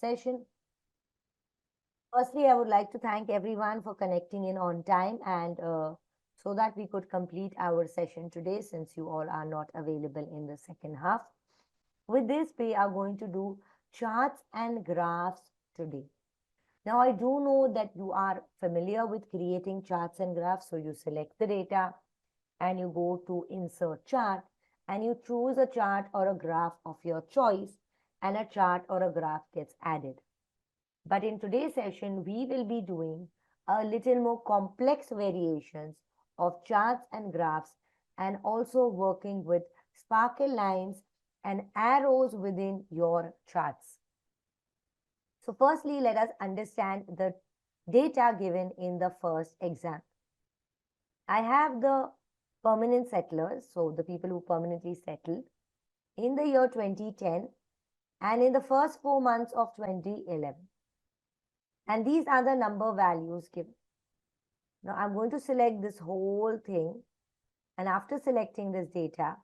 session. Firstly, I would like to thank everyone for connecting in on time and so that we could complete our session today since you all are not available in the second half. With this, we are going to do charts and graphs today. Now, I do know that you are familiar with creating charts and graphs. So you select the data and you go to insert chart and you choose a chart or a graph of your choice and a chart or a graph gets added. But in today's session, we will be doing a little more complex variations of charts and graphs and also working with sparkle lines and arrows within your charts. So firstly, let us understand the data given in the first example. I have the permanent settlers, so the people who permanently settled in the year 2010 and in the first 4 months of 2011. And these are the number values given. Now I'm going to select this whole thing, and after selecting this data,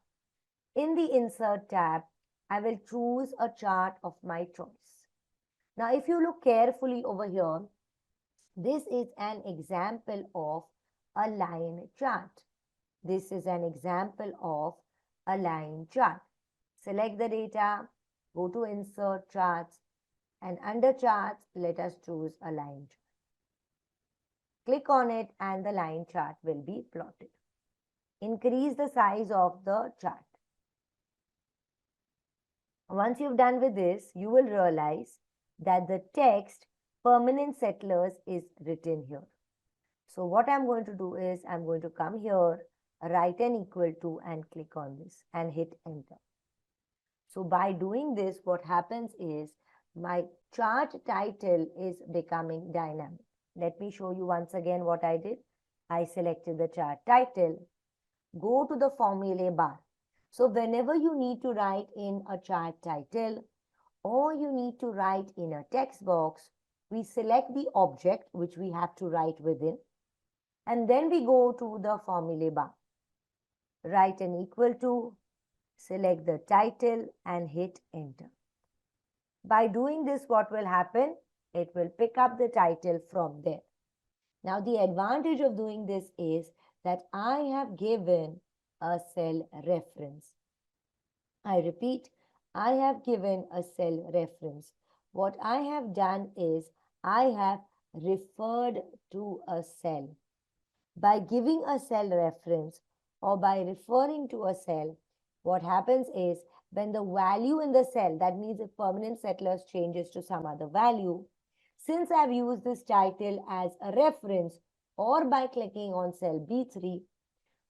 in the insert tab, I will choose a chart of my choice. Now if you look carefully over here, this is an example of a line chart. This is an example of a line chart. Select the data, go to insert charts, and under charts, let us choose a line chart. Click on it and the line chart will be plotted. Increase the size of the chart. Once you've done with this, you will realize that the text permanent settlers is written here. So what I'm going to do is I'm going to come here, write an equal to and click on this and hit enter. So by doing this, what happens is my chart title is becoming dynamic. Let me show you once again what I did. I selected the chart title, go to the formulae bar. So whenever you need to write in a chart title or you need to write in a text box, we select the object which we have to write within and then we go to the formulae bar. Write an equal to, select the title and hit enter. By doing this, what will happen? It will pick up the title from there. Now, the advantage of doing this is that I have given a cell reference. I repeat, I have given a cell reference. What I have done is I have referred to a cell. By giving a cell reference or by referring to a cell, what happens is when the value in the cell, that means if permanent settlers changes to some other value, since I've used this title as a reference or by clicking on cell B3,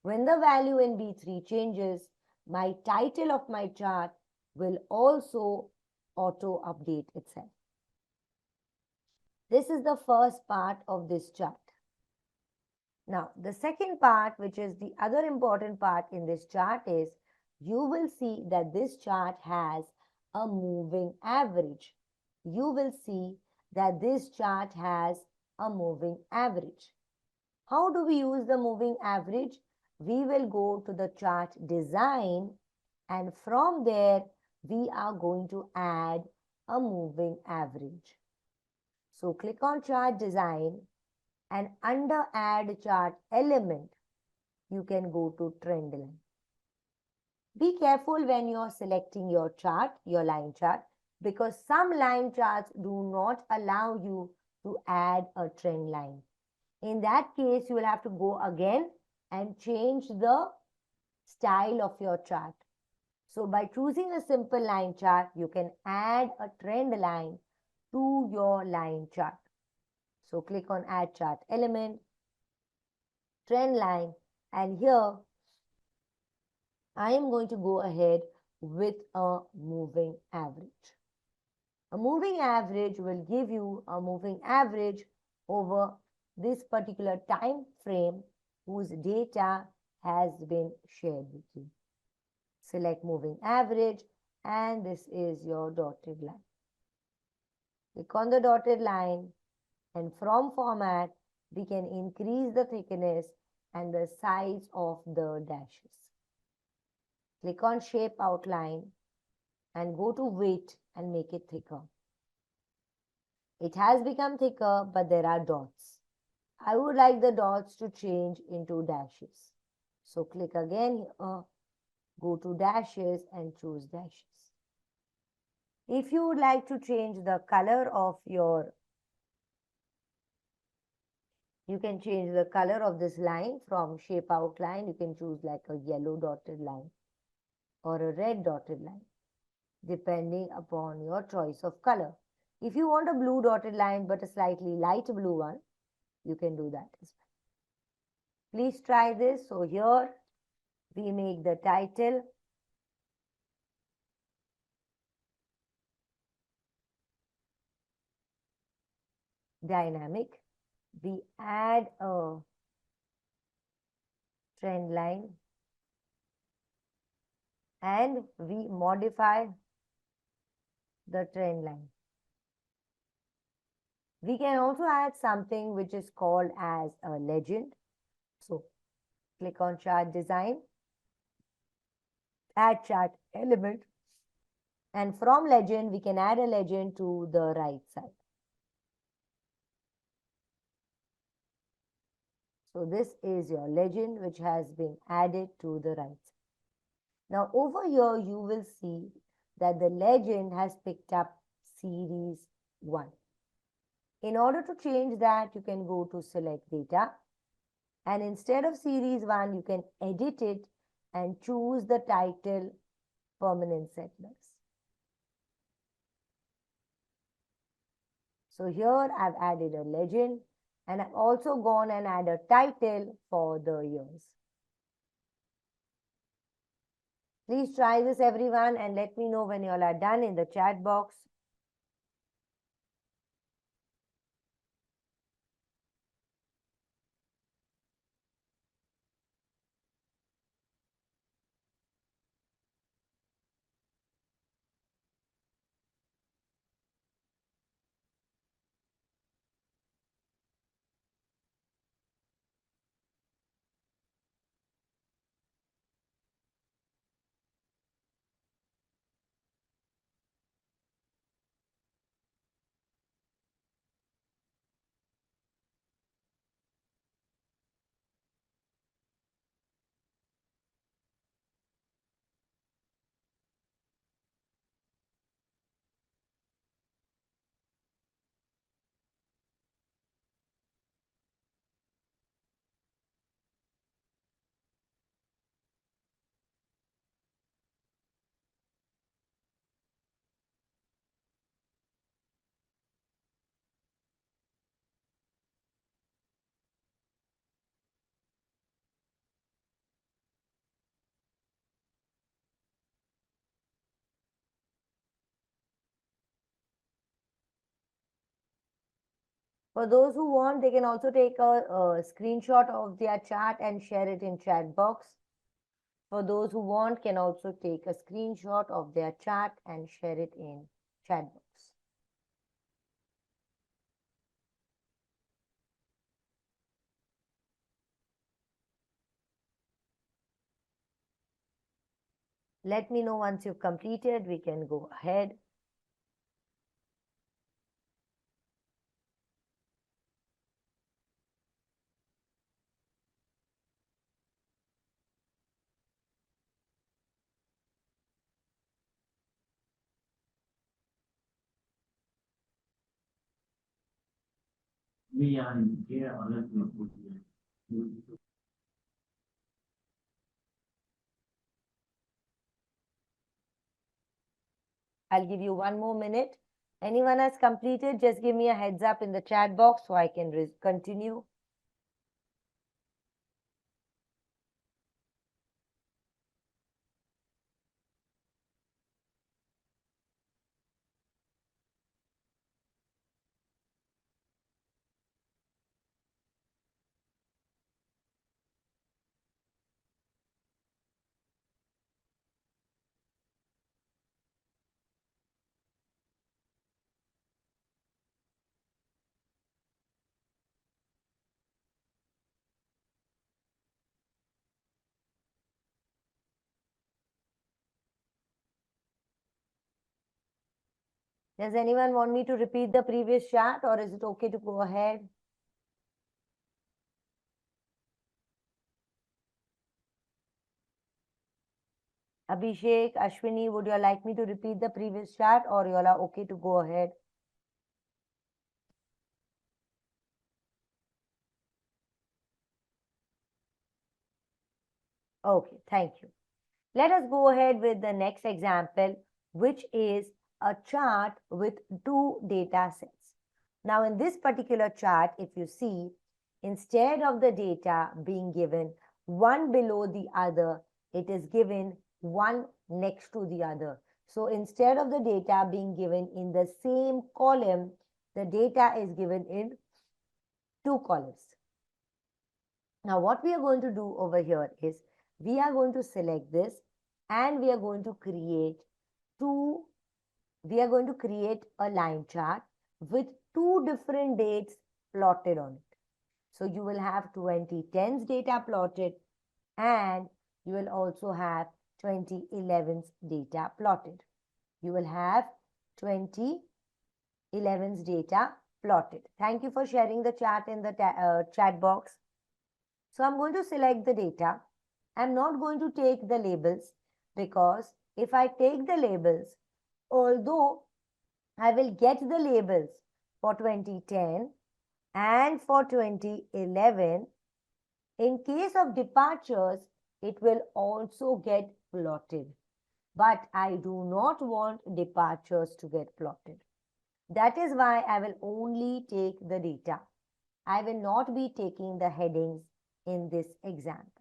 when the value in B3 changes, my title of my chart will also auto update itself. This is the first part of this chart. Now, the second part, which is the other important part in this chart, is you will see that this chart has a moving average. You will see that this chart has a moving average. How do we use the moving average? We will go to the chart design and from there we are going to add a moving average. So click on chart design and under add chart element, you can go to trend line. Be careful when you're selecting your chart, your line chart, because some line charts do not allow you to add a trend line. In that case, you will have to go again and change the style of your chart. So by choosing a simple line chart, you can add a trend line to your line chart. So click on add chart element, trend line, and here I am going to go ahead with a moving average. A moving average will give you a moving average over this particular time frame whose data has been shared with you. Select moving average and this is your dotted line. Click on the dotted line and from format we can increase the thickness and the size of the dashes. Click on shape outline and go to weight and make it thicker. It has become thicker, but there are dots. I would like the dots to change into dashes. So click again here, go to dashes and choose dashes. If you would like to change the color of you can change the color of this line from shape outline. You can choose like a yellow dotted line or a red dotted line, depending upon your choice of color. If you want a blue dotted line but a slightly light blue one, you can do that as well. Please try this. So here we make the title dynamic. We add a trend line and we modify the trend line. We can also add something which is called as a legend. So click on chart design, add chart element, and from legend we can add a legend to the right side. So this is your legend which has been added to the right side. Now over here you will see that the legend has picked up series 1. In order to change that, you can go to select data, and instead of series 1 you can edit it and choose the title permanent settlers. So here I've added a legend and I've also gone and added a title for the years. Please try this everyone and let me know when you all are done in the chat box. For those who want, they can also take a screenshot of their chart and share it in chat box. For those who want, can also take a screenshot of their chart and share it in chat box. Let me know once you've completed, we can go ahead. I'll give you one more minute. Anyone has completed, just give me a heads up in the chat box so I can continue. Does anyone want me to repeat the previous chart, or is it okay to go ahead? Abhishek, Ashwini, would you like me to repeat the previous chart, or you all are okay to go ahead? Okay, thank you. Let us go ahead with the next example, which is a chart with two data sets. Now, in this particular chart, if you see, instead of the data being given one below the other, it is given one next to the other. So, instead of the data being given in the same column, the data is given in two columns. Now, what we are going to do over here is we are going to select this and we are going to create a line chart with two different dates plotted on it. So you will have 2010's data plotted and you will also have 2011's data plotted. You will have 2011's data plotted. Thank you for sharing the chart in the chat box. So I'm going to select the data. I'm not going to take the labels because if I take the labels, although I will get the labels for 2010 and for 2011, in case of departures, it will also get plotted. But I do not want departures to get plotted. That is why I will only take the data. I will not be taking the headings in this example.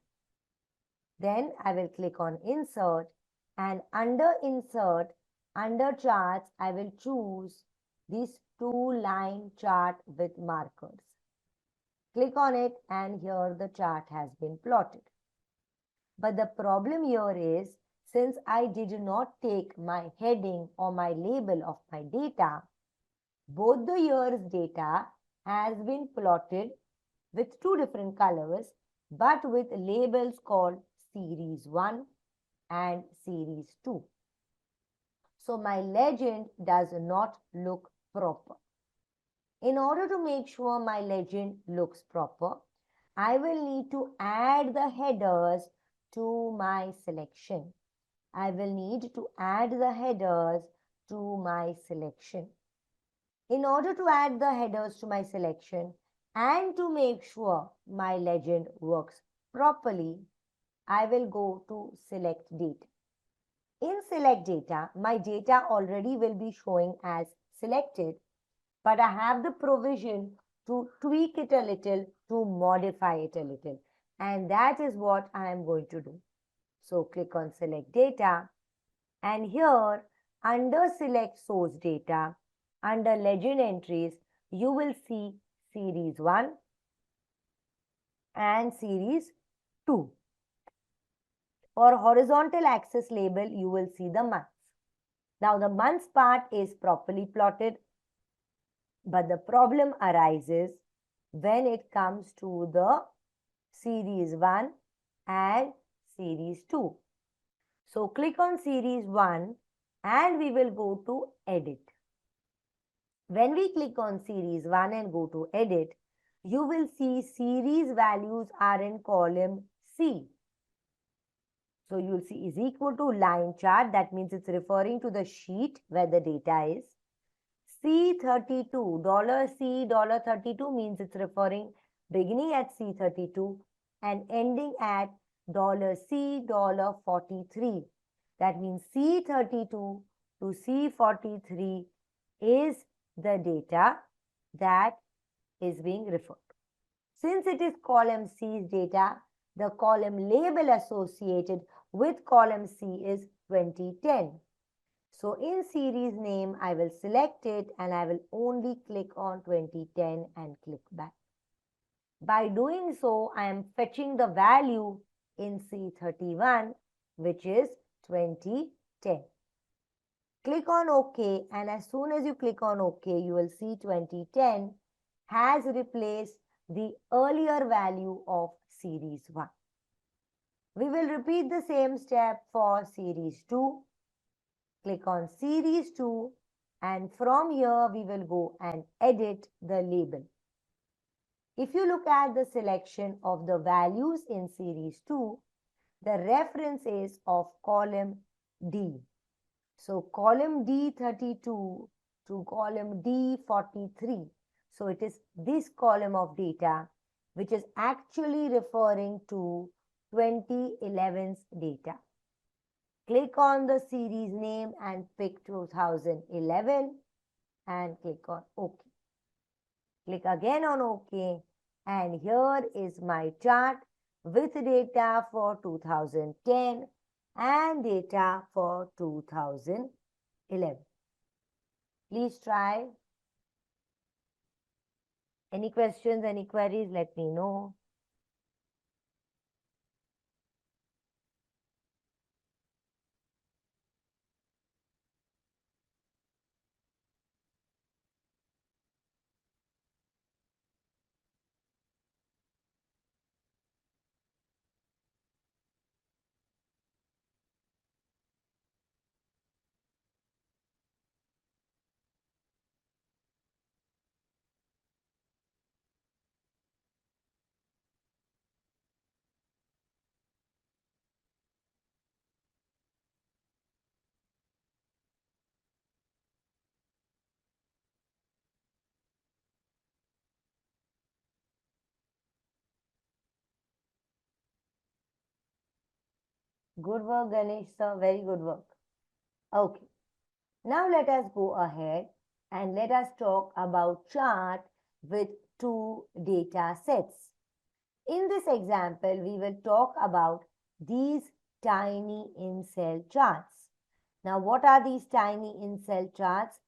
Then I will click on Insert, and under Insert, under Charts, I will choose this two-line chart with markers. Click on it and here the chart has been plotted. But the problem here is, since I did not take my heading or my label of my data, both the year's data has been plotted with two different colors, but with labels called Series 1 and Series 2. So my legend does not look proper. In order to make sure my legend looks proper, I will need to add the headers to my selection. I will need to add the headers to my selection. In order to add the headers to my selection and to make sure my legend works properly, I will go to Select Data. In Select Data, my data already will be showing as selected, but I have the provision to tweak it a little, to modify it a little. And that is what I am going to do. So click on Select Data. And here, under Select Source Data, under Legend Entries, you will see Series 1 and Series 2. For horizontal axis label, you will see the months. Now, the months part is properly plotted, but the problem arises when it comes to the Series 1 and Series 2. So, click on Series 1 and we will go to Edit. When we click on Series 1 and go to Edit, you will see series values are in column C. So you'll see is equal to line chart. That means it's referring to the sheet where the data is. C32, $C, $32 means it's referring beginning at C32 and ending at $C, $43. That means C32 to C43 is the data that is being referred. Since it is column C's data, the column label associated with column C is 2010. So in series name, I will select it and I will only click on 2010 and click back. By doing so, I am fetching the value in C31, which is 2010. Click on OK, and as soon as you click on OK, you will see 2010 has replaced the earlier value of Series 1. We will repeat the same step for Series 2. Click on Series 2 And from here, we will go and edit the label. If you look at the selection of the values in series 2, the reference is of column D. So column D32 to column D43. So it is this column of data which is actually referring to 2011's data. Click on the series name and pick 2011 and click on OK. Click again on OK, and here is my chart with data for 2010 and data for 2011. Please try. Any questions, any queries, let me know. Good work, Ganesh sir. Very good work. Okay. Now let us go ahead and let us talk about chart with two data sets. In this example, we will talk about these tiny in-cell charts. Now, what are these tiny in-cell charts?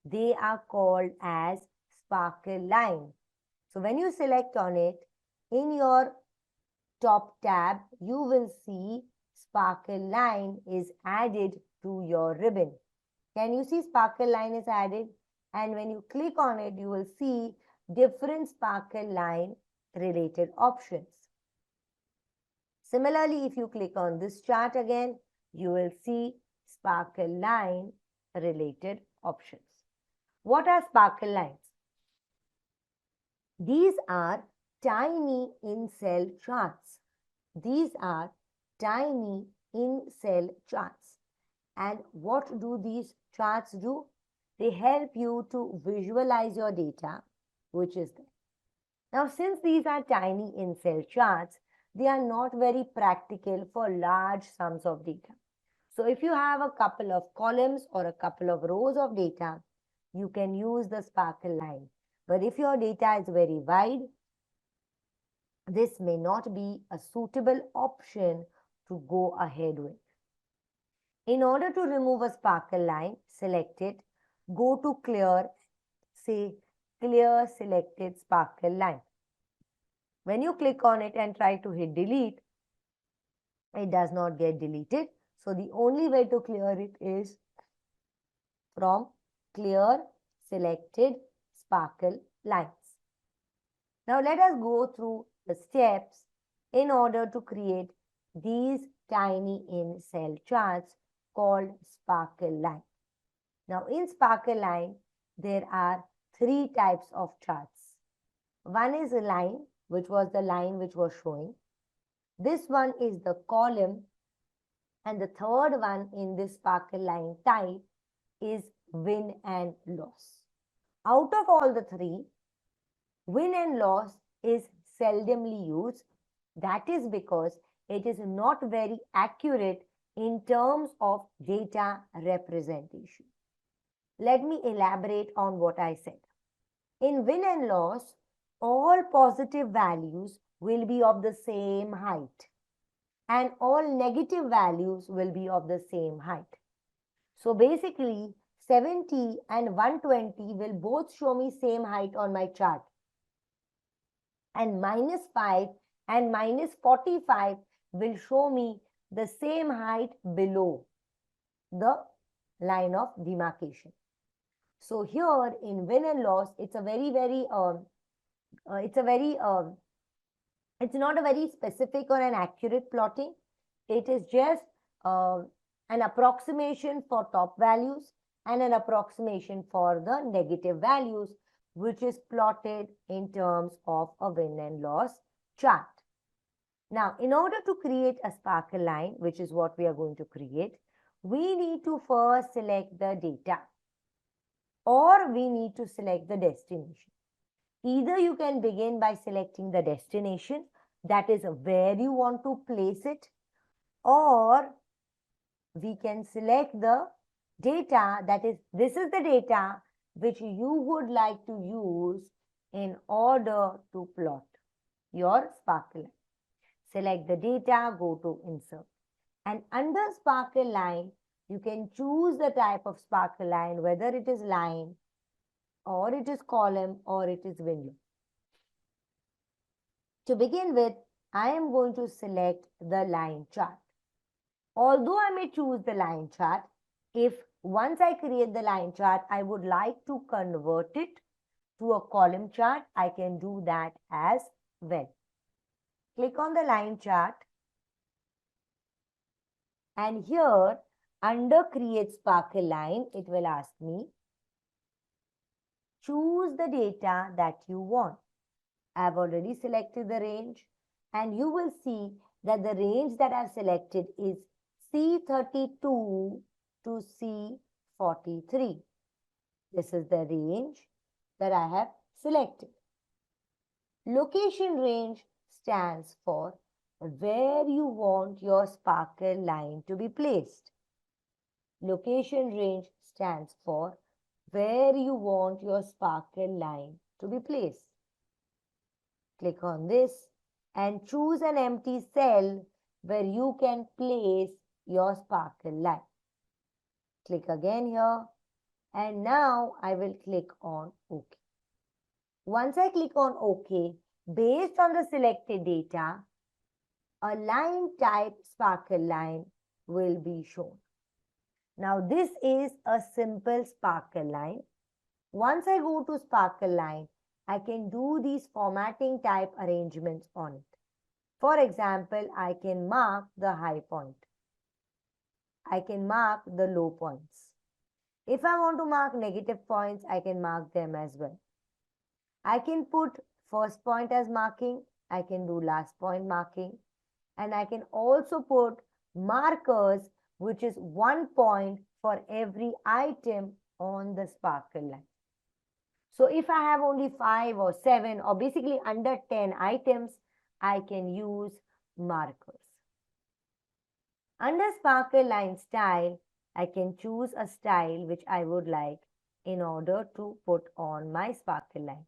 They are called as sparkle line. So, when you select on it, in your top tab, you will see sparkle line is added to your ribbon. Can you see sparkle line is added? And when you click on it, you will see different sparkle line related options. Similarly, if you click on this chart again, you will see sparkle line related options. What are sparkle lines? These are tiny in-cell charts. These are tiny in-cell charts. And what do these charts do? They help you to visualize your data, which is there. Now, since these are tiny in-cell charts, they are not very practical for large sums of data. So if you have a couple of columns or a couple of rows of data, you can use the sparkle line. But if your data is very wide, this may not be a suitable option to go ahead with. In order to remove a sparkle line, select it, go to clear, say clear selected sparkle line. When you click on it and try to hit delete, it does not get deleted. So the only way to clear it is from clear selected sparkle lines. Now let us go through the steps in order to create these tiny in-cell charts called sparkle line. Now in sparkle line, there are three types of charts. One is a line, which was the line which was showing. This one is the column, and the third one in this sparkle line type is win and loss. Out of all the three, win and loss is seldomly used. That is because it is not very accurate in terms of data representation. Let me elaborate on what I said. In win and loss, all positive values will be of the same height and all negative values will be of the same height. So basically 70 and 120 will both show me same height on my chart, and -5 and -45 will show me the same height below the line of demarcation. So here in win and loss, it's a very, it's not a very specific or an accurate plotting. It is just an approximation for top values and an approximation for the negative values, which is plotted in terms of a win and loss chart. Now, in order to create a sparkle line, which is what we are going to create, we need to first select the data, or we need to select the destination. Either you can begin by selecting the destination, that is where you want to place it, or we can select the data, that is, this is the data which you would like to use in order to plot your sparkle line. Select the data, go to insert. And under sparkle line, you can choose the type of sparkle line, whether it is line or it is column or it is window. To begin with, I am going to select the line chart. Although I may choose the line chart, if once I create the line chart, I would like to convert it to a column chart, I can do that as well. Click on the line chart, and here under create sparkle line, it will ask me, choose the data that you want. I have already selected the range, and you will see that the range that I have selected is C32 to C43. This is the range that I have selected. Location range stands for where you want your sparkle line to be placed. Location range stands for where you want your sparkle line to be placed. Click on this and choose an empty cell where you can place your sparkle line. Click again here, and now I will click on OK. Once I click on OK, based on the selected data, a line type sparkle line will be shown. Now this is a simple sparkle line. Once I go to sparkle line, I can do these formatting type arrangements on it. For example, I can mark the high point. I can mark the low points. If I want to mark negative points, I can mark them as well. I can put first point as marking. I can do last point marking. And I can also put markers, which is 1 point for every item on the sparkle line. So if I have only 5 or 7 or basically under 10 items, I can use markers. Under sparkle line style, I can choose a style which I would like in order to put on my sparkle line.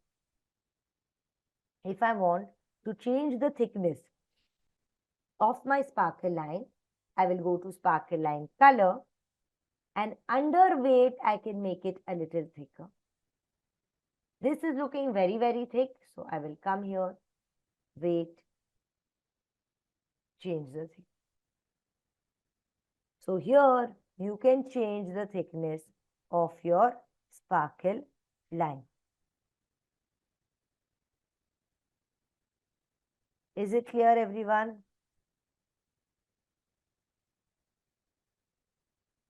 If I want to change the thickness of my sparkle line, I will go to sparkle line color, and under weight, I can make it a little thicker. This is looking very, very thick. So I will come here, weight, change the thickness. So here you can change the thickness of your sparkle line. Is it clear, everyone?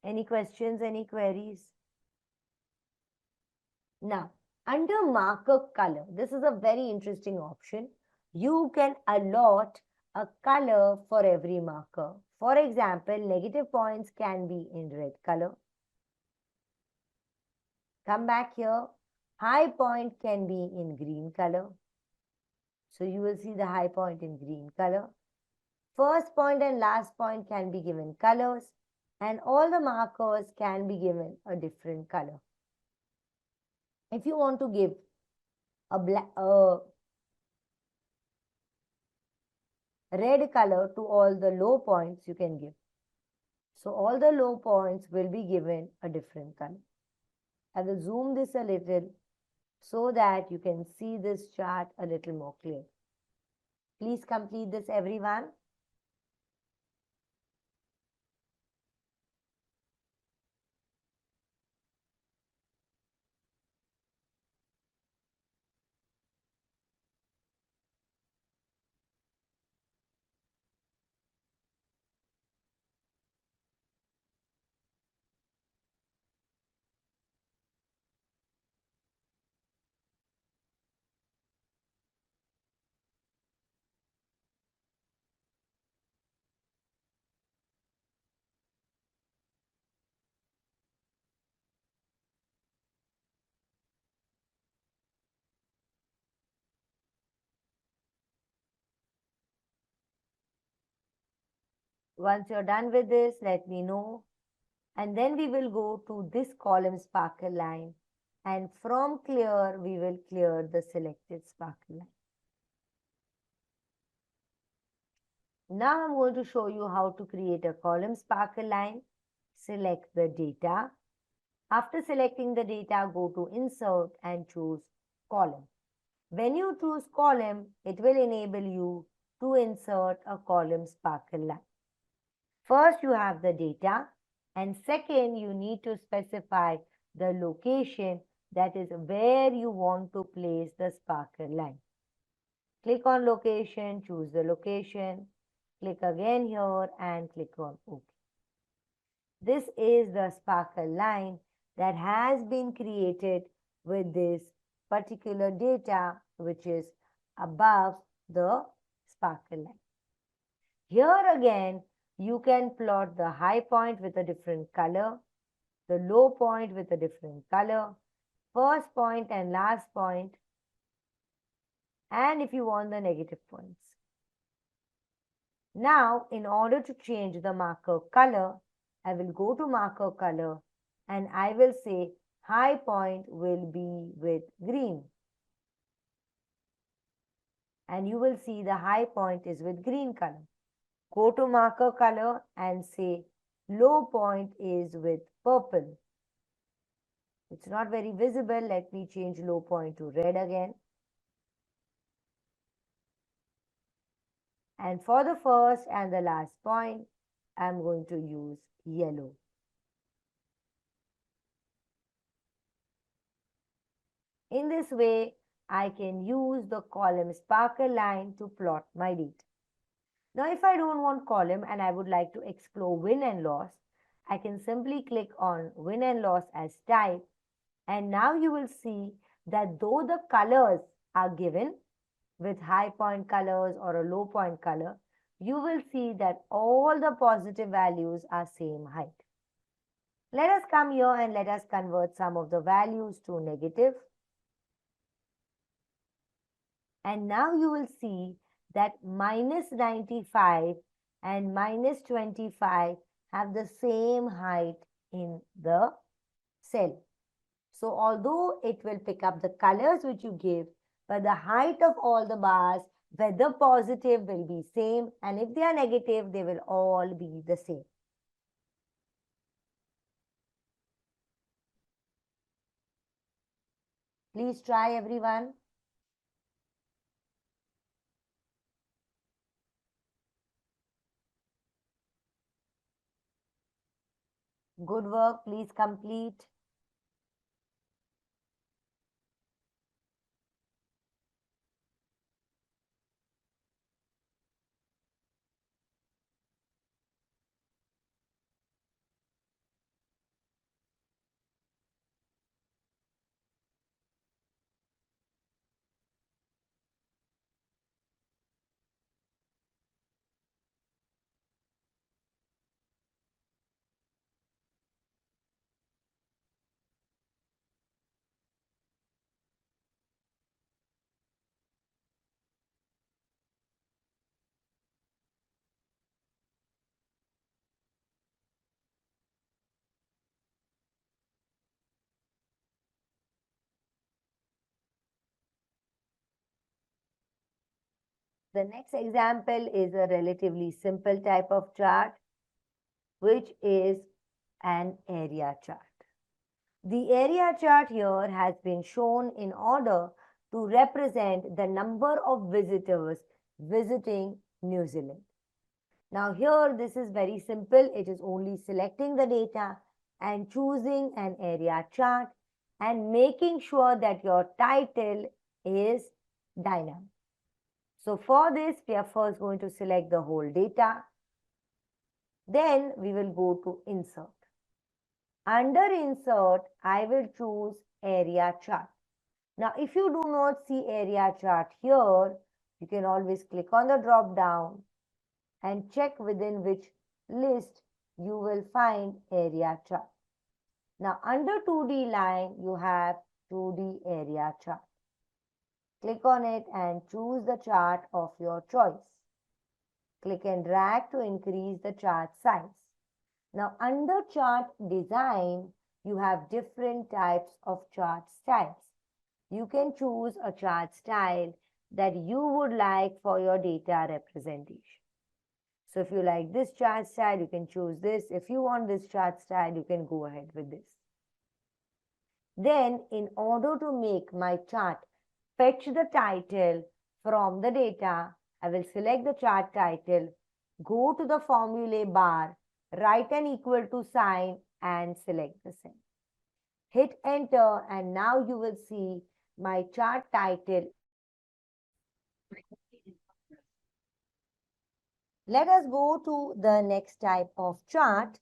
Any questions, any queries? Now, under marker color, this is a very interesting option. You can allot a color for every marker. For example, negative points can be in red color. Come back here. High point can be in green color. So you will see the high point in green color. First point and last point can be given colors, and all the markers can be given a different color. If you want to give a red color to all the low points, you can give. So all the low points will be given a different color. I will zoom this a little so that you can see this chart a little more clear. Please complete this, everyone. Once you're done with this, let me know. And then we will go to this column sparkle line. And from clear, we will clear the selected sparkle line. Now I'm going to show you how to create a column sparkle line. Select the data. After selecting the data, go to insert and choose column. When you choose column, it will enable you to insert a column sparkle line. First, you have the data, and second, you need to specify the location, that is where you want to place the sparkle line. Click on location, choose the location, click again here and click on OK. This is the sparkle line that has been created with this particular data which is above the sparkle line. Here again, you can plot the high point with a different color, the low point with a different color, first point and last point, and if you want the negative points. Now, in order to change the marker color, I will go to marker color and I will say high point will be with green. And you will see the high point is with green color. Go to marker color and say low point is with purple. It's not very visible. Let me change low point to red again. And for the first and the last point, I'm going to use yellow. In this way, I can use the column sparkle line to plot my data. Now, if I don't want column and I would like to explore win and loss, I can simply click on win and loss as type. And now you will see that though the colors are given with high point colors or a low point color, you will see that all the positive values are same height. Let us come here and let us convert some of the values to negative. And now you will see that minus 95 and minus 25 have the same height in the cell. So although it will pick up the colors which you give, but the height of all the bars, whether positive, will be same, and if they are negative, they will all be the same. Please try, everyone. Good work. Please complete. The next example is a relatively simple type of chart, which is an area chart. The area chart here has been shown in order to represent the number of visitors visiting New Zealand. Now here this is very simple. It is only selecting the data and choosing an area chart and making sure that your title is dynamic. So for this, we are first going to select the whole data. Then we will go to insert. Under insert, I will choose area chart. Now, if you do not see area chart here, you can always click on the drop down and check within which list you will find area chart. Now, under 2D line, you have 2D area chart. Click on it and choose the chart of your choice. Click and drag to increase the chart size. Now, under chart design, you have different types of chart styles. You can choose a chart style that you would like for your data representation. So if you like this chart style, you can choose this. If you want this chart style, you can go ahead with this. Then, in order to make my chart fetch the title from the data, I will select the chart title, go to the formulae bar, write an equal to sign and select the same. Hit enter and now you will see my chart title. Let us go to the next type of chart,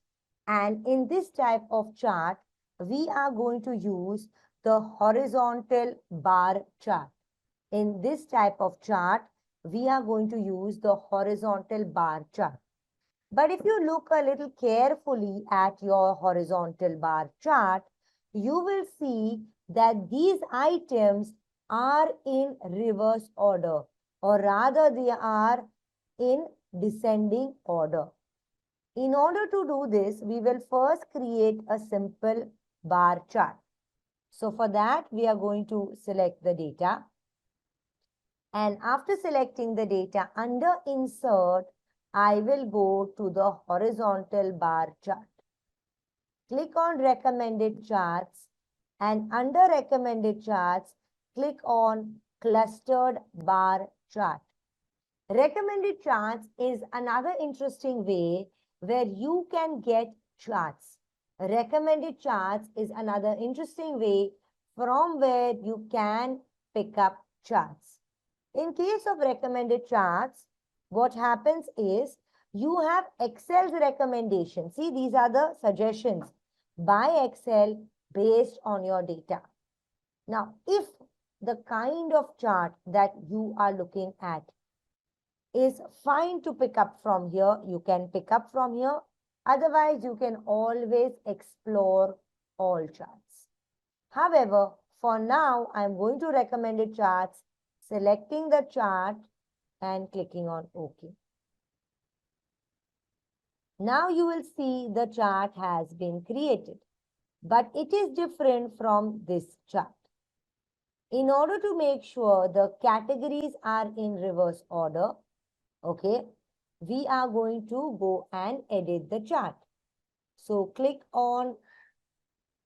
and in this type of chart, we are going to use the horizontal bar chart. In this type of chart, we are going to use the horizontal bar chart. But if you look a little carefully at your horizontal bar chart, you will see that these items are in reverse order, or rather they are in descending order. In order to do this, we will first create a simple bar chart. So for that, we are going to select the data. And after selecting the data under insert, I will go to the horizontal bar chart. Click on recommended charts and under recommended charts, click on clustered bar chart. Recommended charts is another interesting way where you can get charts. Recommended charts is another interesting way from where you can pick up charts. In case of recommended charts, what happens is you have Excel's recommendations. See, these are the suggestions by Excel based on your data. Now, if the kind of chart that you are looking at is fine to pick up from here, you can pick up from here. Otherwise, you can always explore all charts. However, for now, I'm going to recommended charts, selecting the chart and clicking on OK. Now you will see the chart has been created, but it is different from this chart. In order to make sure the categories are in reverse order, okay, we are going to go and edit the chart. So click on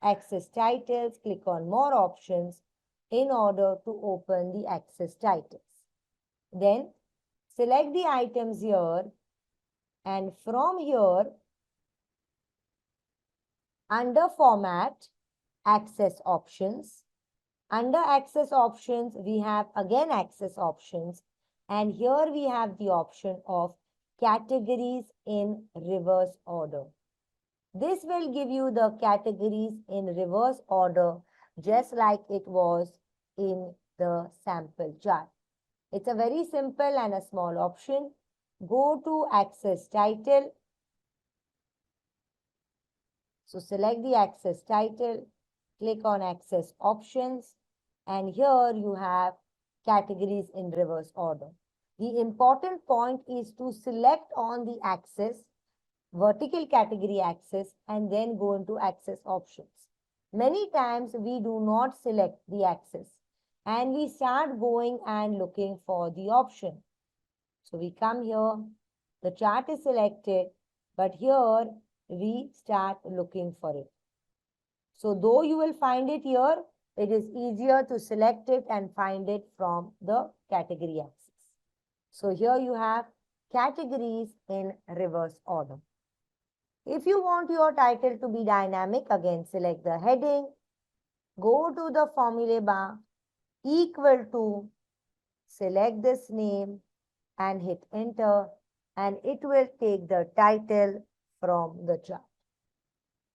Access Titles, click on More Options in order to open the Access Titles. Then select the items here and from here under Format, Access Options. Under Access Options, we have again Access Options and here we have the option of Categories in Reverse Order. This will give you the categories in reverse order just like it was in the sample chart. It's a very simple and a small option. Go to Access Title. So select the Access Title, click on Access Options, and here you have categories in reverse order. The important point is to select on the axis, vertical category axis, and then go into Access Options. Many times we do not select the axis and we start going and looking for the option. So we come here, the chart is selected, but here we start looking for it. So though you will find it here, it is easier to select it and find it from the category axis. So here you have categories in reverse order. If you want your title to be dynamic, again select the heading, go to the formula bar, equal to, select this name and hit enter, and it will take the title from the chart.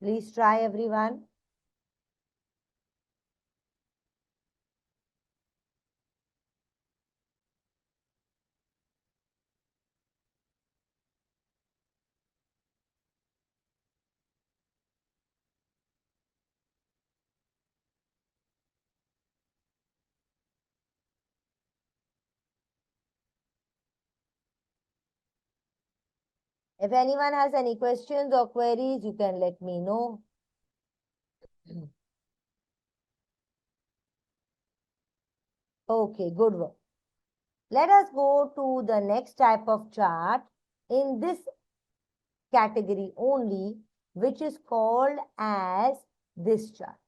Please try everyone. If anyone has any questions or queries, you can let me know. Okay, good work. Let us go to the next type of chart in this category only, which is called as this chart.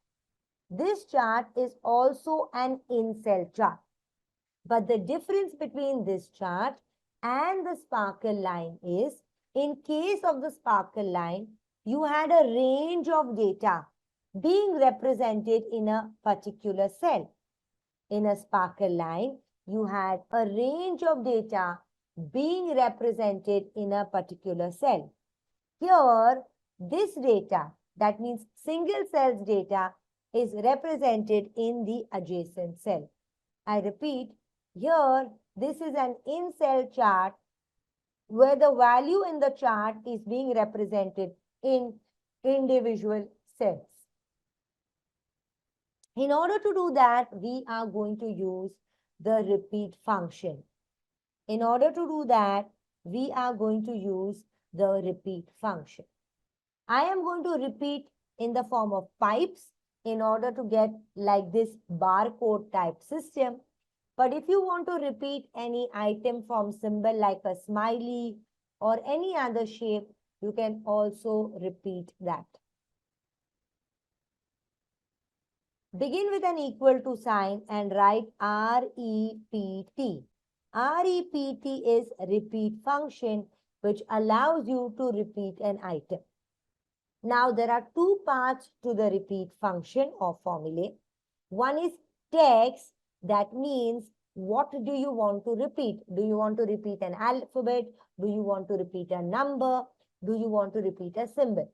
This chart is also an in-cell chart. But the difference between this chart and the sparkle line is, in case of the sparkle line, you had a range of data being represented in a particular cell. In a sparkle line, you had a range of data being represented in a particular cell. Here, this data, that means single cell's data, is represented in the adjacent cell. I repeat, here, this is an in-cell chart where the value in the chart is being represented in individual cells. In order to do that, we are going to use the repeat function. In order to do that, we are going to use the repeat function. I am going to repeat in the form of pipes in order to get like this barcode type system. But if you want to repeat any item from symbol like a smiley or any other shape, you can also repeat that. Begin with an equal to sign and write REPT. REPT is repeat function which allows you to repeat an item. Now there are two parts to the repeat function or formulae. One is text, that means what do you want to repeat? Do you want to repeat an alphabet? Do you want to repeat a number? Do you want to repeat a symbol?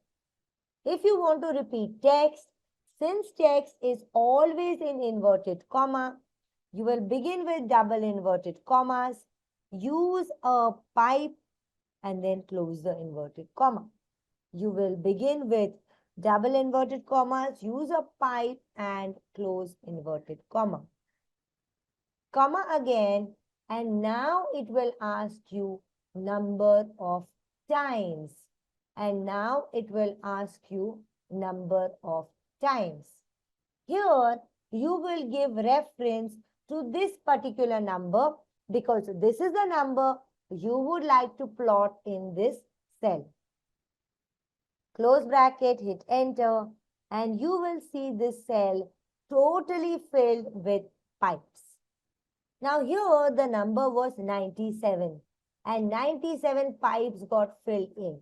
If you want to repeat text, since text is always in inverted comma, you will begin with double inverted commas, use a pipe and then close the inverted comma. You will begin with double inverted commas, use a pipe and close inverted comma. Comma again, and now it will ask you number of times. And now it will ask you number of times. Here, you will give reference to this particular number because this is the number you would like to plot in this cell. Close bracket, hit enter, and you will see this cell totally filled with pipes. Now here the number was 97 and 97 pipes got filled in.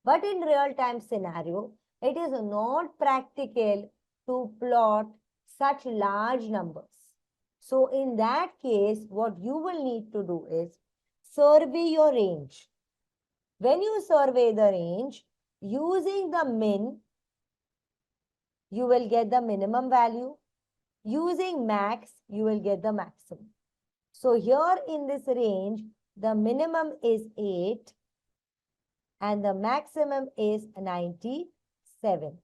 But in real-time scenario, it is not practical to plot such large numbers. So in that case, what you will need to do is survey your range. When you survey the range, using the min, you will get the minimum value. Using max, you will get the maximum. So here in this range, the minimum is 8 and the maximum is 97.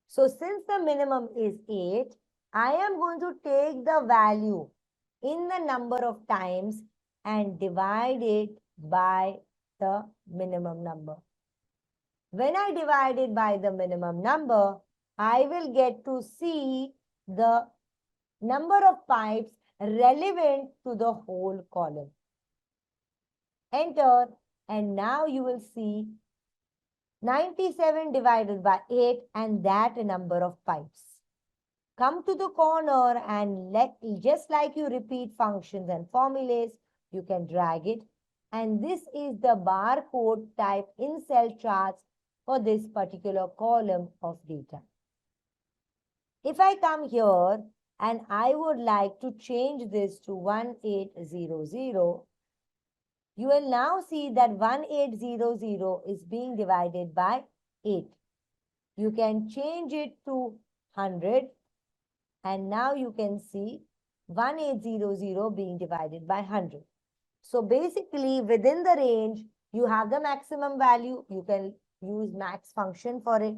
So since the minimum is 8, I am going to take the value in the number of times and divide it by the minimum number. When I divide it by the minimum number, I will get to see the number of pipes relevant to the whole column. Enter, and now you will see 97 divided by 8 and that number of pipes. Come to the corner and just like you repeat functions and formulas, you can drag it. And this is the barcode type in cell charts for this particular column of data. If I come here and I would like to change this to 1800, you will now see that 1800 is being divided by 8. You can change it to 100 and now you can see 1800 being divided by 100. So basically within the range, you have the maximum value, you can use max function for it.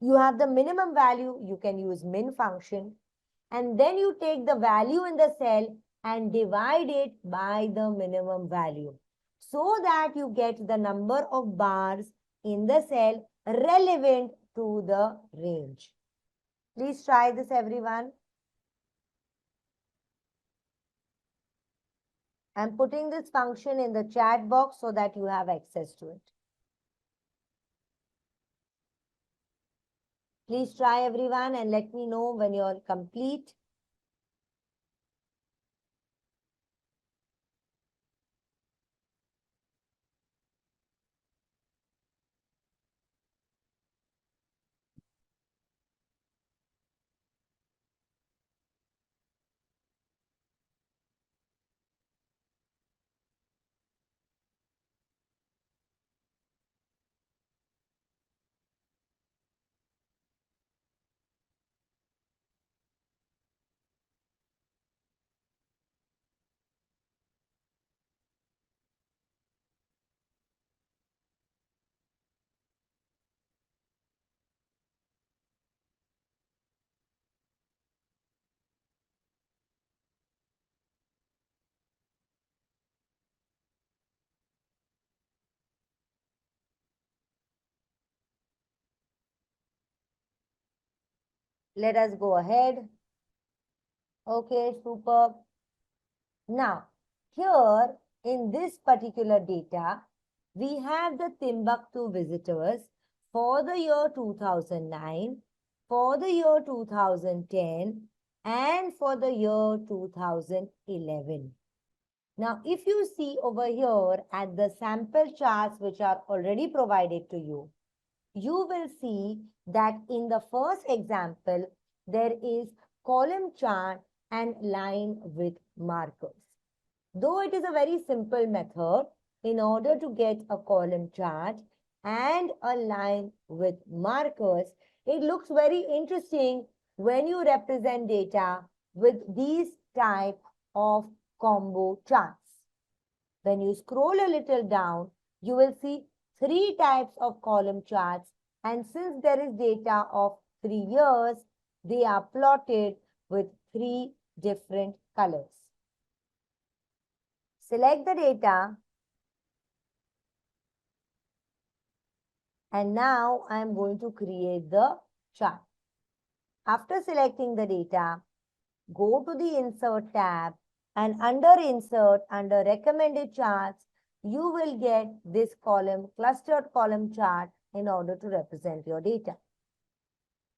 You have the minimum value, you can use min function. And then you take the value in the cell and divide it by the minimum value. so that you get the number of bars in the cell relevant to the range. Please try this, everyone. I'm putting this function in the chat box so that you have access to it. Please try, everyone, and let me know when you're complete. Let us go ahead. Okay, superb. Now, here in this particular data, we have the Timbuktu visitors for the year 2009, for the year 2010, and for the year 2011. Now, if you see over here at the sample charts which are already provided to you, you will see that in the first example, there is column chart and line with markers. Though it is a very simple method, in order to get a column chart and a line with markers, it looks very interesting when you represent data with these type of combo charts. When you scroll a little down, you will see 3 types of column charts, and since there is data of 3 years, they are plotted with 3 different colors. Select the data, and now I am going to create the chart. After selecting the data, go to the Insert tab, and under Insert, under Recommended Charts, you will get this column, clustered column chart, in order to represent your data.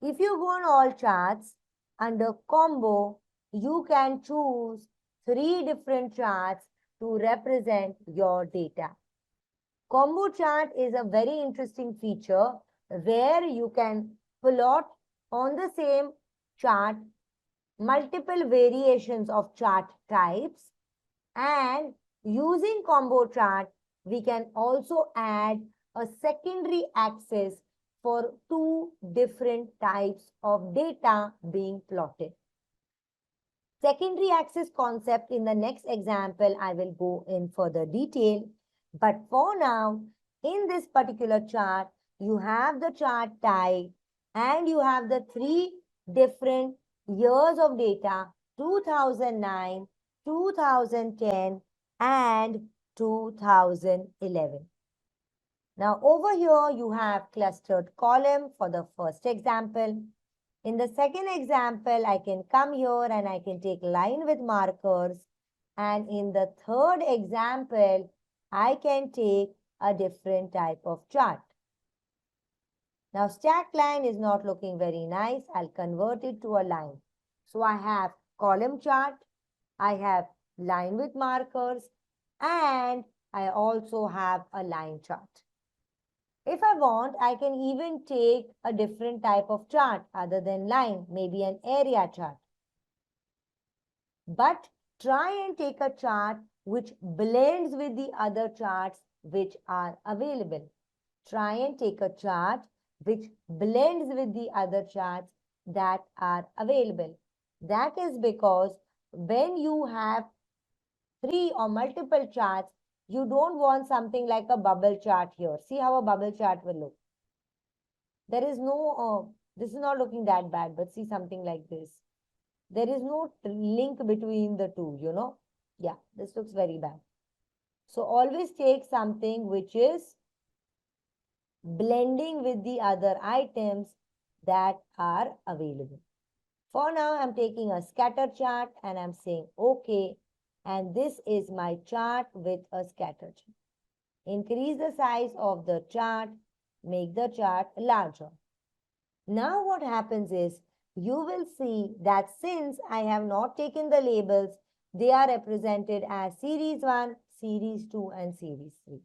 If you go on All Charts, under Combo, you can choose 3 different charts to represent your data. Combo chart is a very interesting feature where you can plot on the same chart multiple variations of chart types, and using combo chart, we can also add a secondary axis for 2 different types of data being plotted. Secondary axis concept in the next example, I will go in further detail. But for now, in this particular chart, you have the chart type and you have the 3 different years of data: 2009, 2010, and 2011. Now, over here, you have clustered column for the first example. In the second example, I can come here and I can take line with markers. And in the third example, I can take a different type of chart. Now, stacked line is not looking very nice. I'll convert it to a line. So I have column chart, I have line with markers, and I also have a line chart. If I want, I can even take a different type of chart other than line, maybe an area chart. But try and take a chart which blends with the other charts which are available. Try and take a chart which blends with the other charts that are available. That is because when you have 3 or multiple charts, you don't want something like a bubble chart here. See how a bubble chart will look. There is no, this is not looking that bad, but see something like this. There is no link between the two, you know. Yeah, this looks very bad. So always take something which is blending with the other items that are available. For now, I'm taking a scatter chart and I'm saying okay. And this is my chart with a scatter chart. Increase the size of the chart, make the chart larger. Now what happens is you will see that since I have not taken the labels, they are represented as series 1, series 2 and series 3.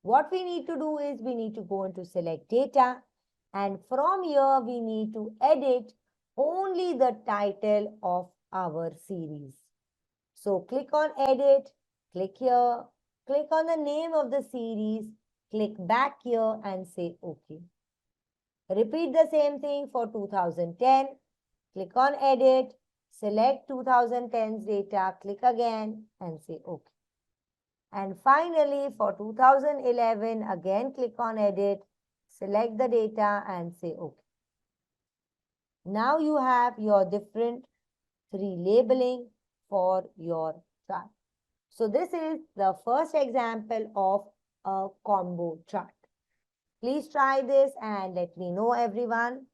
What we need to do is we need to go into select data, and from here we need to edit only the title of our series. So click on edit, click here, click on the name of the series, click back here and say OK. Repeat the same thing for 2010. Click on edit, select 2010's data, click again and say OK. And finally for 2011, again click on edit, select the data and say OK. Now you have your different 3 labeling for your chart. So this is the first example of a combo chart. Please try this and let me know, everyone.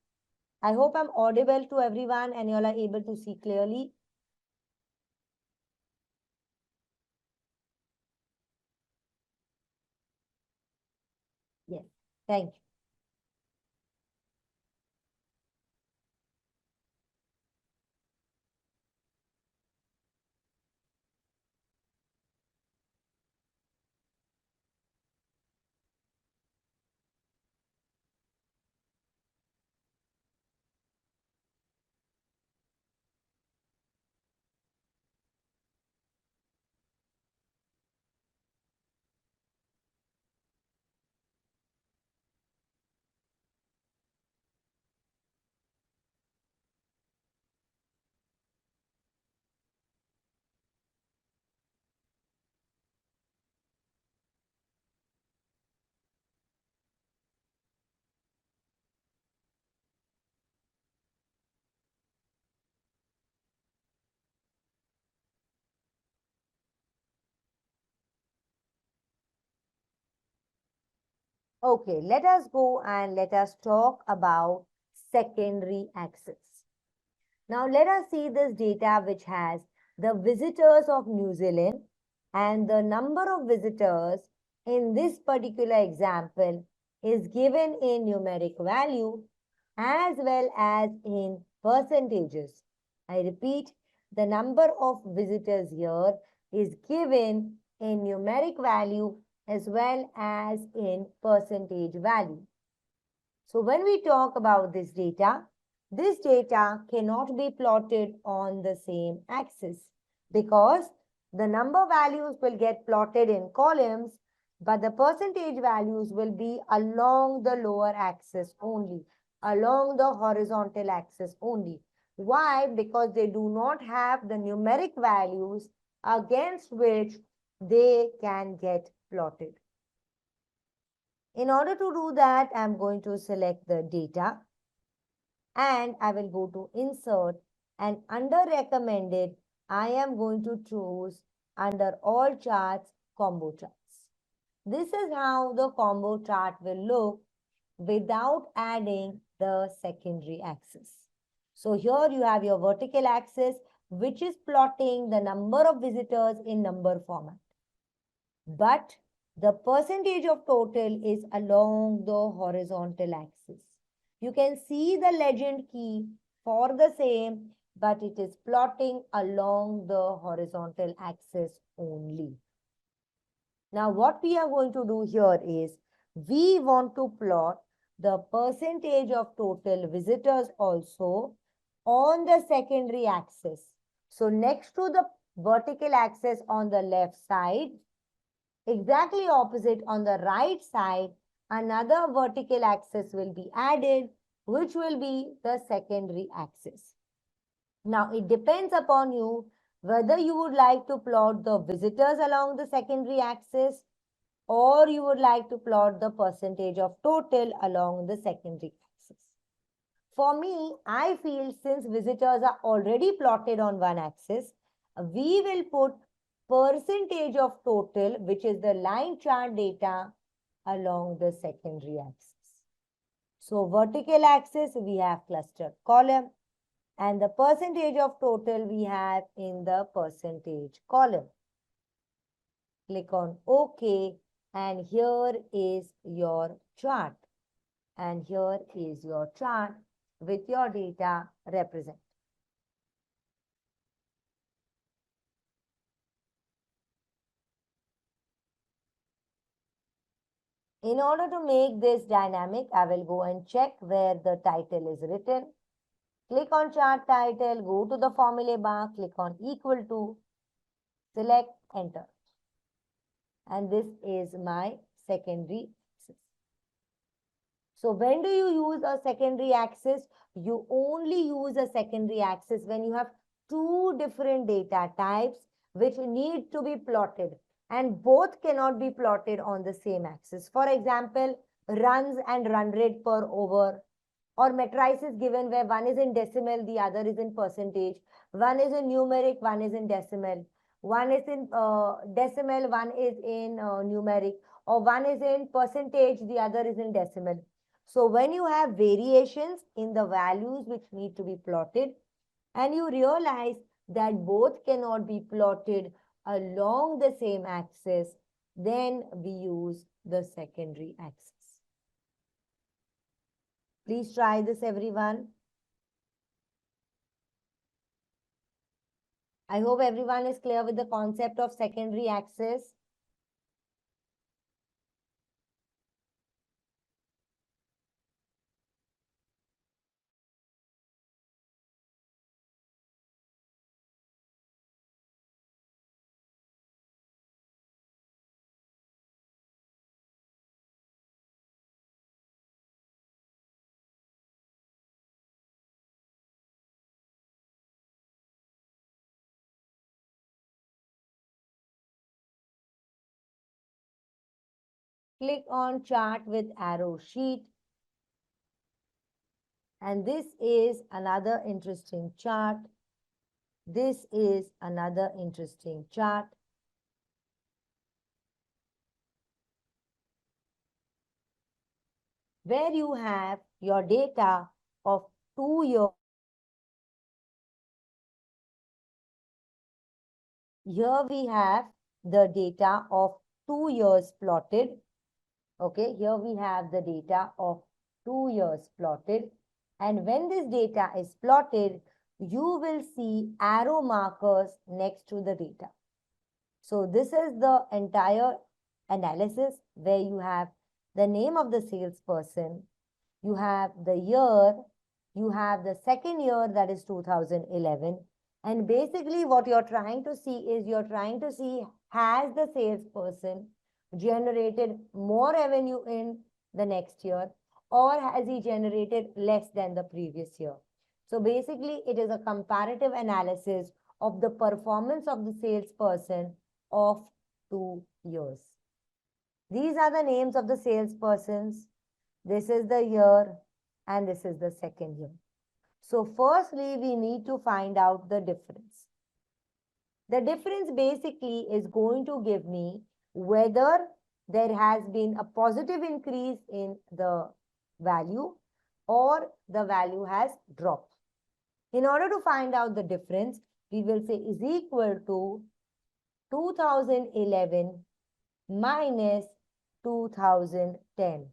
I hope I'm audible to everyone and you all are able to see clearly. Yes, thank you. Okay, let us go and let us talk about secondary access. Now let us see this data which has the visitors of New Zealand and the number of visitors in this particular example is given in numeric value as well as in percentages. I repeat, the number of visitors here is given in numeric value as well as in percentage value. So when we talk about this data cannot be plotted on the same axis because the number values will get plotted in columns, but the percentage values will be along the lower axis only, along the horizontal axis only. Why? Because they do not have the numeric values against which they can get plotted. In order to do that, I'm going to select the data and I will go to insert, and under recommended, I am going to choose under all charts, combo charts. This is how the combo chart will look without adding the secondary axis. So here you have your vertical axis, which is plotting the number of visitors in number format. But the percentage of total is along the horizontal axis. You can see the legend key for the same, but it is plotting along the horizontal axis only. Now, what we are going to do here is we want to plot the percentage of total visitors also on the secondary axis. So, next to the vertical axis on the left side, exactly opposite on the right side, another vertical axis will be added, which will be the secondary axis. Now, it depends upon you whether you would like to plot the visitors along the secondary axis or you would like to plot the percentage of total along the secondary axis. For me, I feel since visitors are already plotted on one axis, we will put percentage of total, which is the line chart data along the secondary axis. So vertical axis, we have clustered column, and the percentage of total we have in the percentage column. Click on OK, and here is your chart. And here is your chart with your data represent. In order to make this dynamic, I will go and check where the title is written. Click on chart title, go to the formula bar, click on equal to, select enter. And this is my secondary axis. So when do you use a secondary axis? You only use a secondary axis when you have two different data types which need to be plotted, and both cannot be plotted on the same axis. For example, runs and run rate per hour, or matrices given where one is in decimal, the other is in percentage, one is in numeric, one is in decimal, one is in decimal, one is in numeric, or one is in percentage, the other is in decimal. So when you have variations in the values which need to be plotted, and you realize that both cannot be plotted along the same axis, then we use the secondary axis. Please try this, everyone. I hope everyone is clear with the concept of secondary axis. Click on chart with arrow sheet. And this is another interesting chart. This is another interesting chart. Where you have your data of 2 years. Here we have the data of 2 years plotted. Okay, here we have the data of 2 years plotted. And when this data is plotted, you will see arrow markers next to the data. So this is the entire analysis where you have the name of the salesperson, you have the year, you have the second year, that is 2011. And basically what you're trying to see is you're trying to see, has the salesperson generated more revenue in the next year, or has he generated less than the previous year? So basically it is a comparative analysis of the performance of the salesperson of 2 years. These are the names of the salespersons. This is the year and this is the second year. So firstly, we need to find out the difference. The difference basically is going to give me whether there has been a positive increase in the value or the value has dropped. In order to find out the difference, we will say is equal to 2011 minus 2010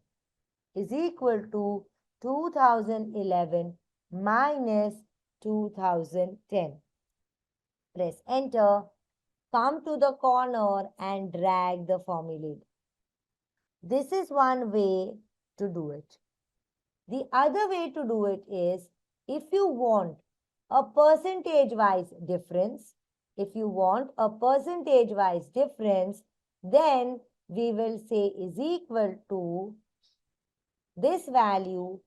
is equal to 2011 minus 2010. Press enter, come to the corner and drag the formula. This is one way to do it. The other way to do it is, if you want a percentage-wise difference, then we will say is equal to this value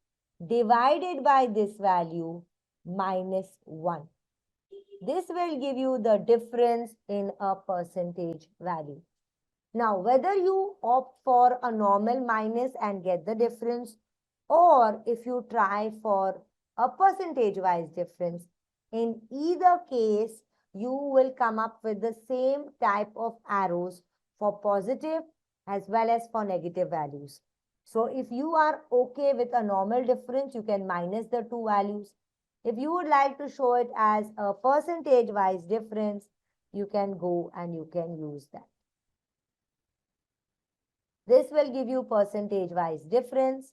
divided by this value minus 1. This will give you the difference in a percentage value. Now, whether you opt for a normal minus and get the difference, or if you try for a percentage-wise difference, in either case, you will come up with the same type of arrows for positive as well as for negative values. So if you are okay with a normal difference, you can minus the two values. If you would like to show it as a percentage wise difference, you can go and you can use that. This will give you percentage wise difference.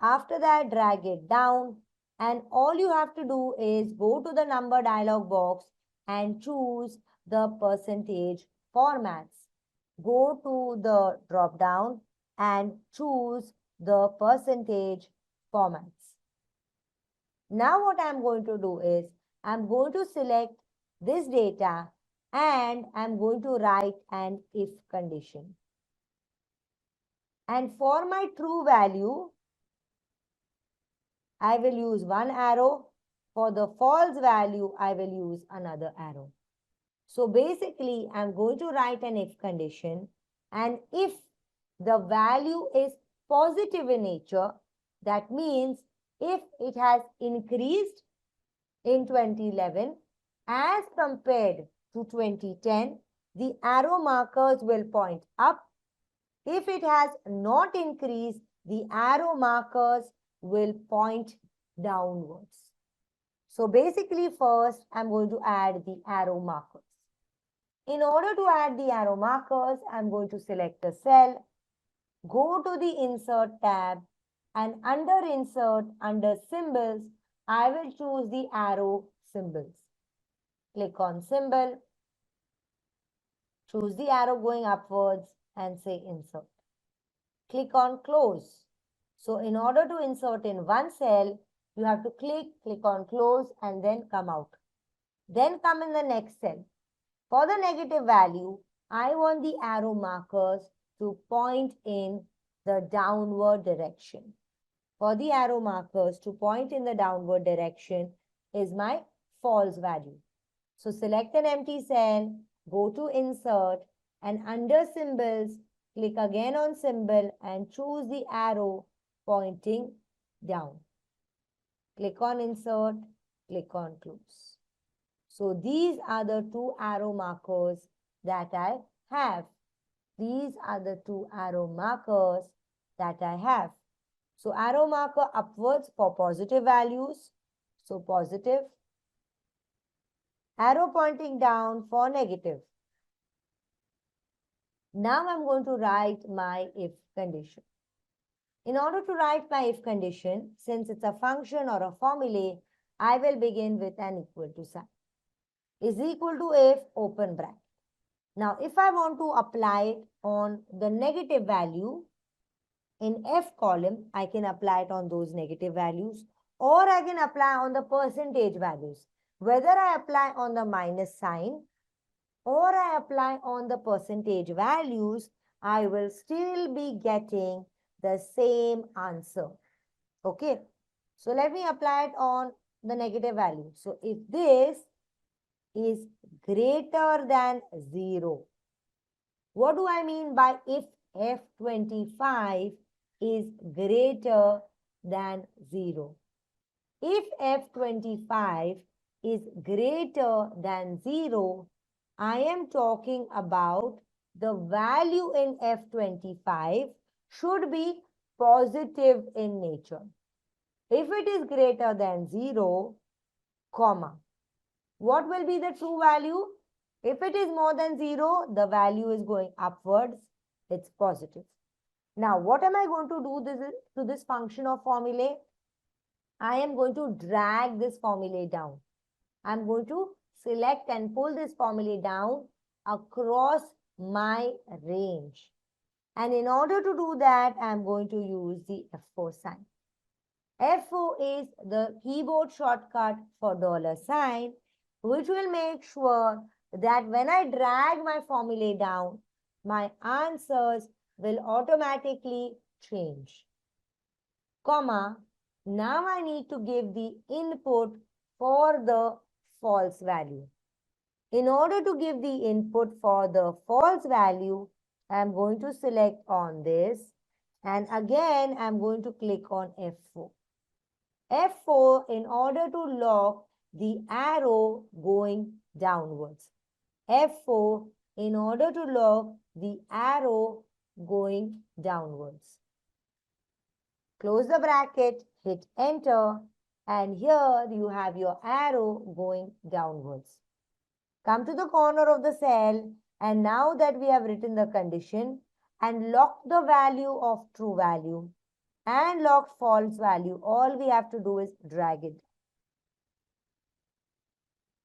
After that, drag it down, and all you have to do is go to the number dialog box and choose the percentage formats. Go to the drop down and choose the percentage formats. Now what I'm going to do is I'm going to select this data and I'm going to write an if condition. And for my true value, I will use one arrow. For the false value, I will use another arrow. So basically, I'm going to write an if condition. And if the value is positive in nature, that means if it has increased in 2011 as compared to 2010, the arrow markers will point up. If it has not increased, the arrow markers will point downwards. So basically first I'm going to add the arrow markers. In order to add the arrow markers, I'm going to select a cell, go to the insert tab, and under insert, under symbols, I will choose the arrow symbols. Click on symbol, choose the arrow going upwards and say insert. Click on close. So in order to insert in one cell, you have to click on close and then come out. Then come in the next cell. For the negative value, I want the arrow markers to point in the downward direction. For the arrow markers to point in the downward direction is my false value. So select an empty cell, go to insert, and under symbols, click again on symbol and choose the arrow pointing down. Click on insert, click on close. So these are the two arrow markers that I have. These are the two arrow markers that I have. So arrow marker upwards for positive values. So positive. Arrow pointing down for negative. Now I'm going to write my if condition. In order to write my if condition, since it's a function or a formula, I will begin with an equal to sign. Is equal to if open bracket. Now, if I want to apply it on the negative value in F column, I can apply it on those negative values, or I can apply on the percentage values. Whether I apply on the minus sign or I apply on the percentage values, I will still be getting the same answer. Okay. So let me apply it on the negative value. So if this is greater than 0. What do I mean by if F25 is greater than 0? If F25 is greater than 0, I am talking about the value in F25 should be positive in nature. If it is greater than 0, comma, what will be the true value? If it is more than 0, the value is going upwards. It's positive. Now, what am I going to do to this function of formula? I am going to drag this formula down. I'm going to select and pull this formula down across my range. And in order to do that, I'm going to use the F4 sign. F4 is the keyboard shortcut for $sign, which will make sure that when I drag my formula down, my answers will automatically change. Comma, now I need to give the input for the false value. In order to give the input for the false value, I'm going to select on this, and again I'm going to click on F4. F4 in order to lock the arrow going downwards. F4 in order to lock the arrow going downwards. Close the bracket, hit enter, and here you have your arrow going downwards. Come to the corner of the cell, and now that we have written the condition and locked the value of true value and locked false value, all we have to do is drag it.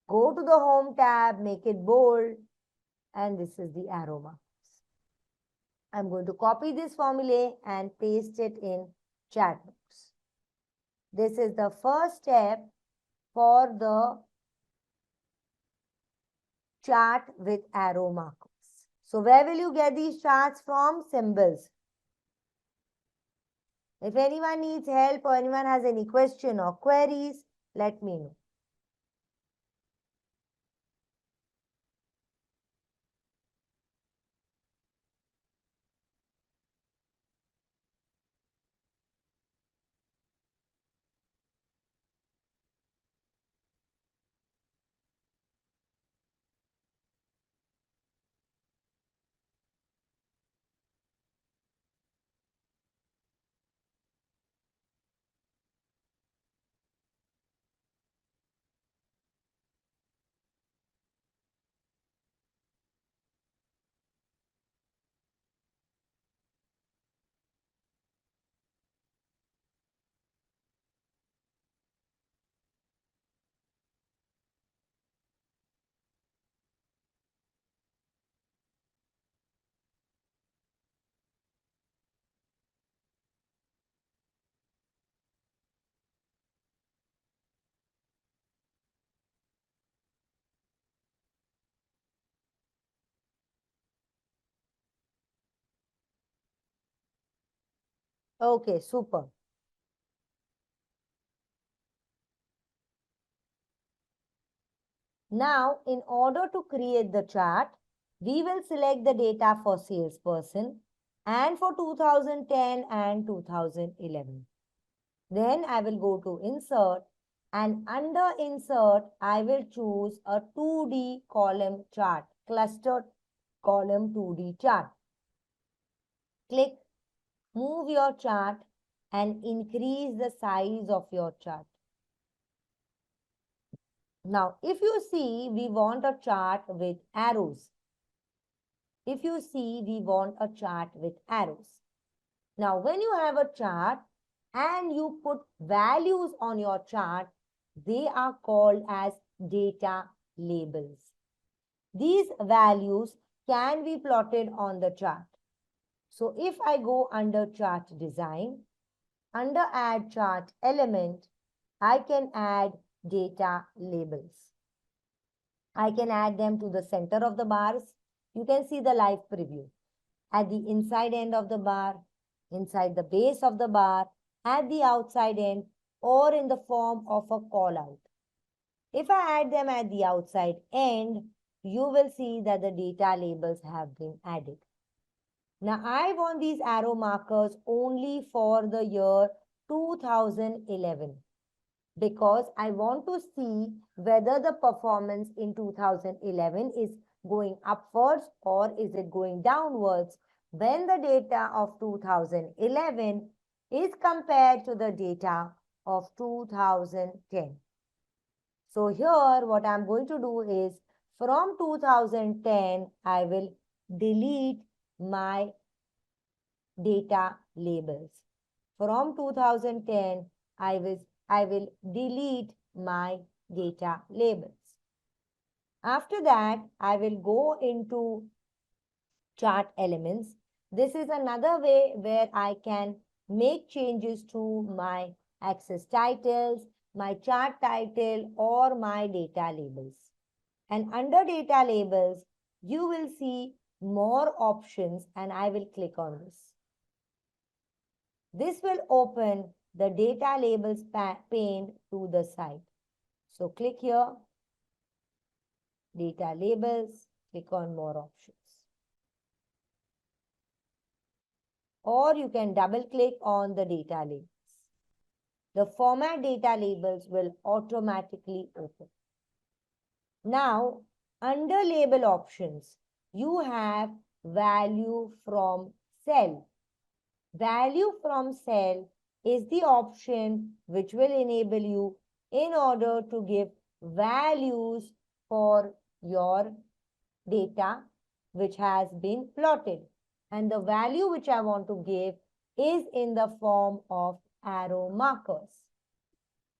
Go to the home tab, make it bold, and this is the arrow marks. I'm going to copy this formula and paste it in chat box. This is the first step for the chart with arrow markers. So where will you get these charts from? Symbols. If anyone needs help or anyone has any question or queries, let me know. Okay, super. Now, in order to create the chart, we will select the data for salesperson and for 2010 and 2011. Then I will go to insert, and under insert, I will choose a 2D column chart, clustered column 2D chart. Click, move your chart and increase the size of your chart. Now, if you see, we want a chart with arrows. If you see, we want a chart with arrows. Now, when you have a chart and you put values on your chart, they are called as data labels. These values can be plotted on the chart. So, if I go under chart design, under add chart element, I can add data labels. I can add them to the center of the bars. You can see the live preview. At the inside end of the bar, inside the base of the bar, at the outside end, or in the form of a call out. If I add them at the outside end, you will see that the data labels have been added. Now, I want these arrow markers only for the year 2011 because I want to see whether the performance in 2011 is going upwards or is it going downwards when the data of 2011 is compared to the data of 2010. So here what I'm going to do is from 2010, I will delete my data labels. From 2010, I will delete my data labels. After that, I will go into chart elements. This is another way where I can make changes to my axis titles, my chart title, or my data labels. And under data labels, you will see more options and I will click on this. This will open the data labels pane to the side. So click here, data labels, click on more options. Or you can double click on the data labels. The format data labels will automatically open. Now, under label options, you have value from cell. Value from cell is the option which will enable you in order to give values for your data which has been plotted. And the value which I want to give is in the form of arrow markers.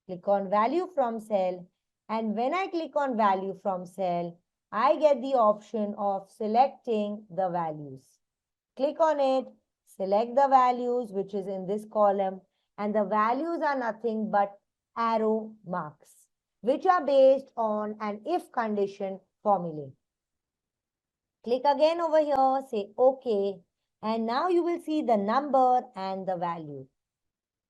Click on value from cell, and when I click on value from cell, I get the option of selecting the values. Click on it, select the values which is in this column, and the values are nothing but arrow marks which are based on an if condition formula. Click again over here, say OK, and now you will see the number and the value.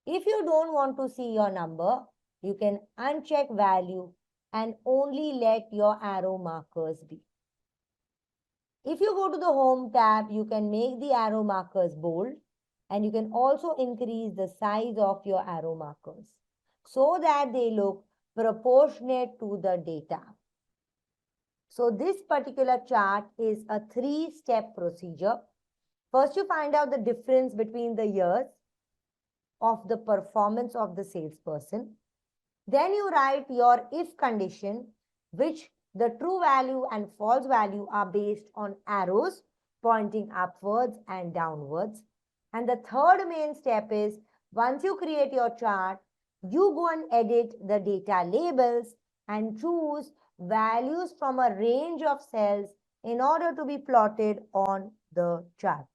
If you don't want to see your number, you can uncheck value and only let your arrow markers be. If you go to the Home tab, you can make the arrow markers bold, and you can also increase the size of your arrow markers so that they look proportionate to the data. So this particular chart is a 3-step procedure. First, you find out the difference between the years of the performance of the salesperson. Then you write your if condition, which the true value and false value are based on arrows pointing upwards and downwards. And the third main step is, once you create your chart, you go and edit the data labels and choose values from a range of cells in order to be plotted on the chart.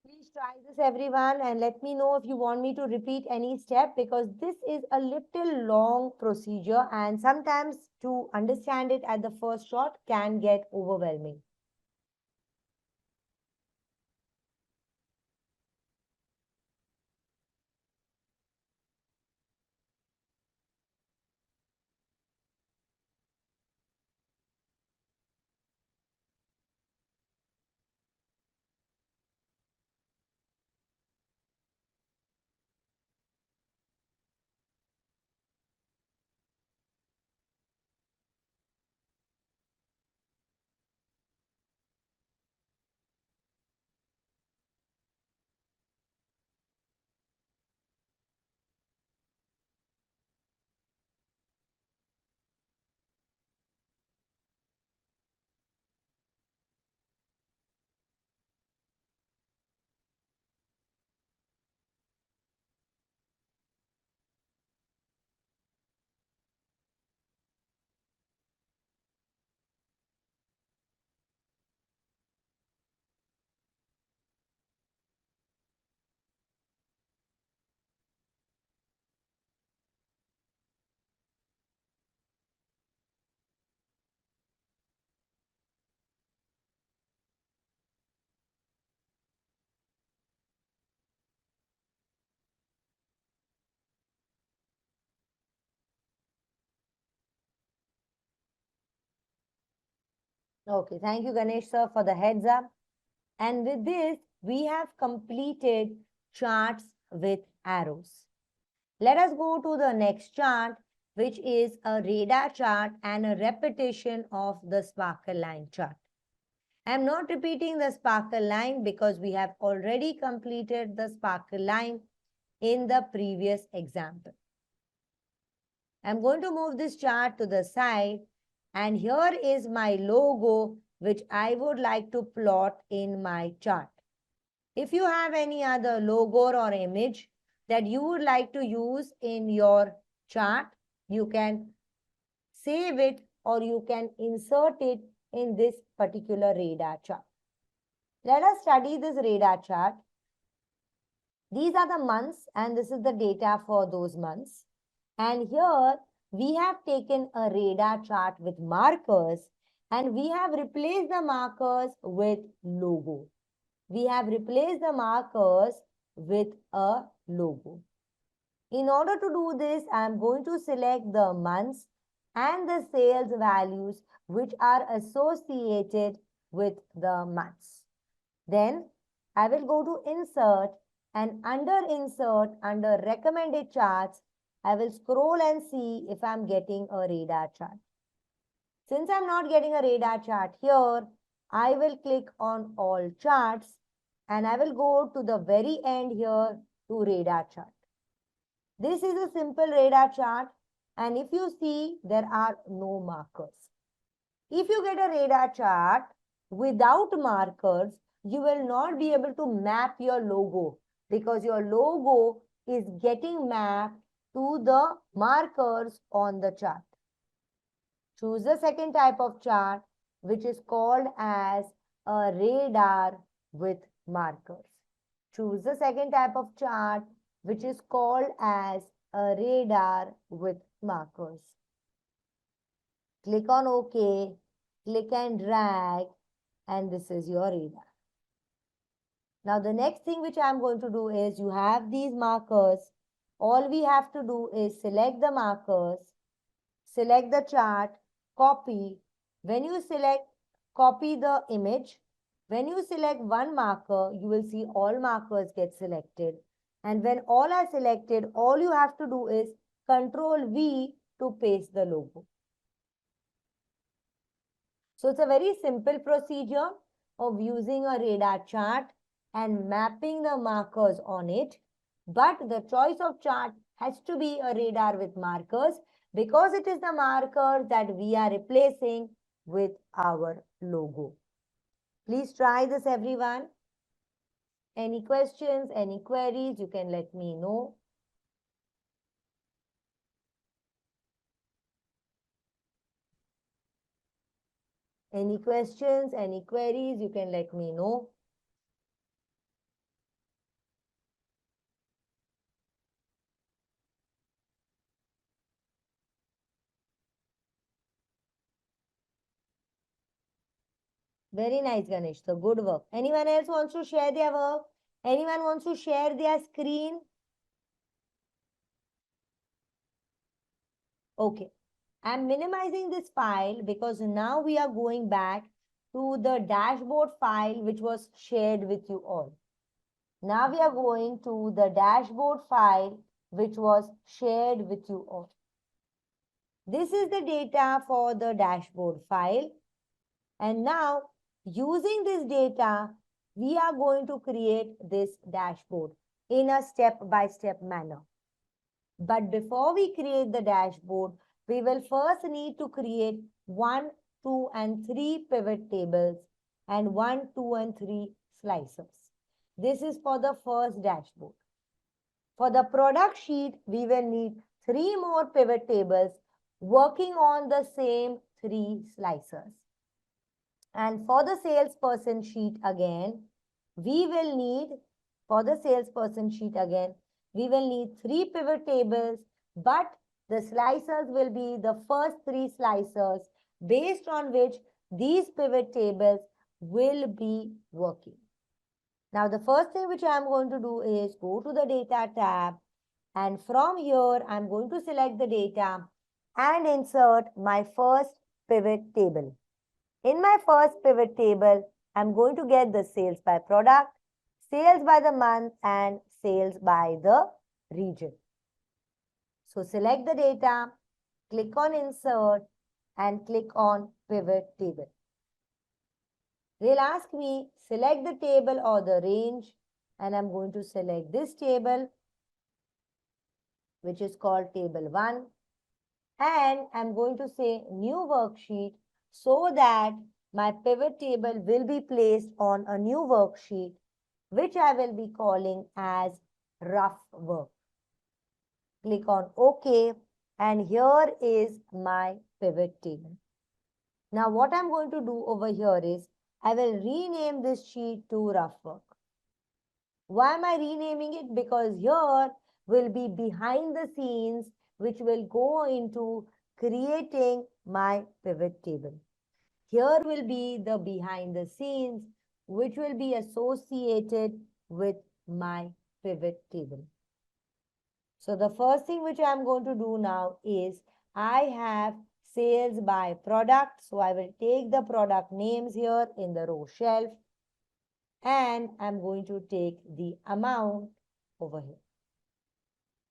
Please try this, everyone, and let me know if you want me to repeat any step, because this is a little long procedure and sometimes to understand it at the first shot can get overwhelming. Okay, thank you, Ganesh sir, for the heads up. And with this, we have completed charts with arrows. Let us go to the next chart, which is a radar chart and a repetition of the sparkle line chart. I am not repeating the sparkle line because we have already completed the sparkle line in the previous example. I'm going to move this chart to the side, and here is my logo which I would like to plot in my chart. If you have any other logo or image that you would like to use in your chart, you can save it or you can insert it in this particular radar chart. Let us study this radar chart. These are the months and this is the data for those months. And here we have taken a radar chart with markers and we have replaced the markers with logo. We have replaced the markers with a logo. In order to do this, I am going to select the months and the sales values which are associated with the months. Then I will go to insert, and under insert, under recommended charts, I will scroll and see if I'm getting a radar chart. Since I'm not getting a radar chart here, I will click on all charts and I will go to the very end here to radar chart. This is a simple radar chart, and if you see, there are no markers. If you get a radar chart without markers, you will not be able to map your logo because your logo is getting mapped to the markers on the chart. Choose the second type of chart, which is called as a radar with markers. Choose the second type of chart, which is called as a radar with markers. Click on OK, click and drag, and this is your radar. Now the next thing which I am going to do is, you have these markers. All we have to do is select the markers, select the chart, copy. When you select, copy the image. When you select one marker, you will see all markers get selected. And when all are selected, all you have to do is Control V to paste the logo. So it's a very simple procedure of using a radar chart and mapping the markers on it. But the choice of chart has to be a radar with markers because it is the marker that we are replacing with our logo. Please try this, everyone. Any questions, any queries, you can let me know. Any questions, any queries, you can let me know. Very nice, Ganesh. So good work. Anyone else wants to share their work? Anyone wants to share their screen? Okay. I'm minimizing this file because now we are going back to the dashboard file which was shared with you all. Now we are going to the dashboard file which was shared with you all. This is the data for the dashboard file. And now, using this data, we are going to create this dashboard in a step-by-step manner. But before we create the dashboard, we will first need to create 1, 2, and 3 pivot tables and 1, 2, and 3 slicers. This is for the first dashboard. For the product sheet, we will need 3 more pivot tables working on the same 3 slicers. And for the salesperson sheet again, we will need 3 pivot tables, but the slicers will be the first 3 slicers based on which these pivot tables will be working. Now, the first thing which I am going to do is go to the data tab, and from here, I'm going to select the data and insert my first pivot table. In my first pivot table, I'm going to get the sales by product, sales by the month, and sales by the region. So select the data, click on insert, and click on pivot table. They'll ask me, select the table or the range, and I'm going to select this table, which is called table 1. And I'm going to say new worksheet so that my pivot table will be placed on a new worksheet, which I will be calling as rough work. Click on OK, and here is my pivot table. Now what I'm going to do over here is, I will rename this sheet to rough work. Why am I renaming it? Because here will be behind the scenes which will go into creating my pivot table. Here will be the behind the scenes which will be associated with my pivot table. So the first thing which I'm going to do now is I have sales by product. So I will take the product names here in the row shelf and I'm going to take the amount over here.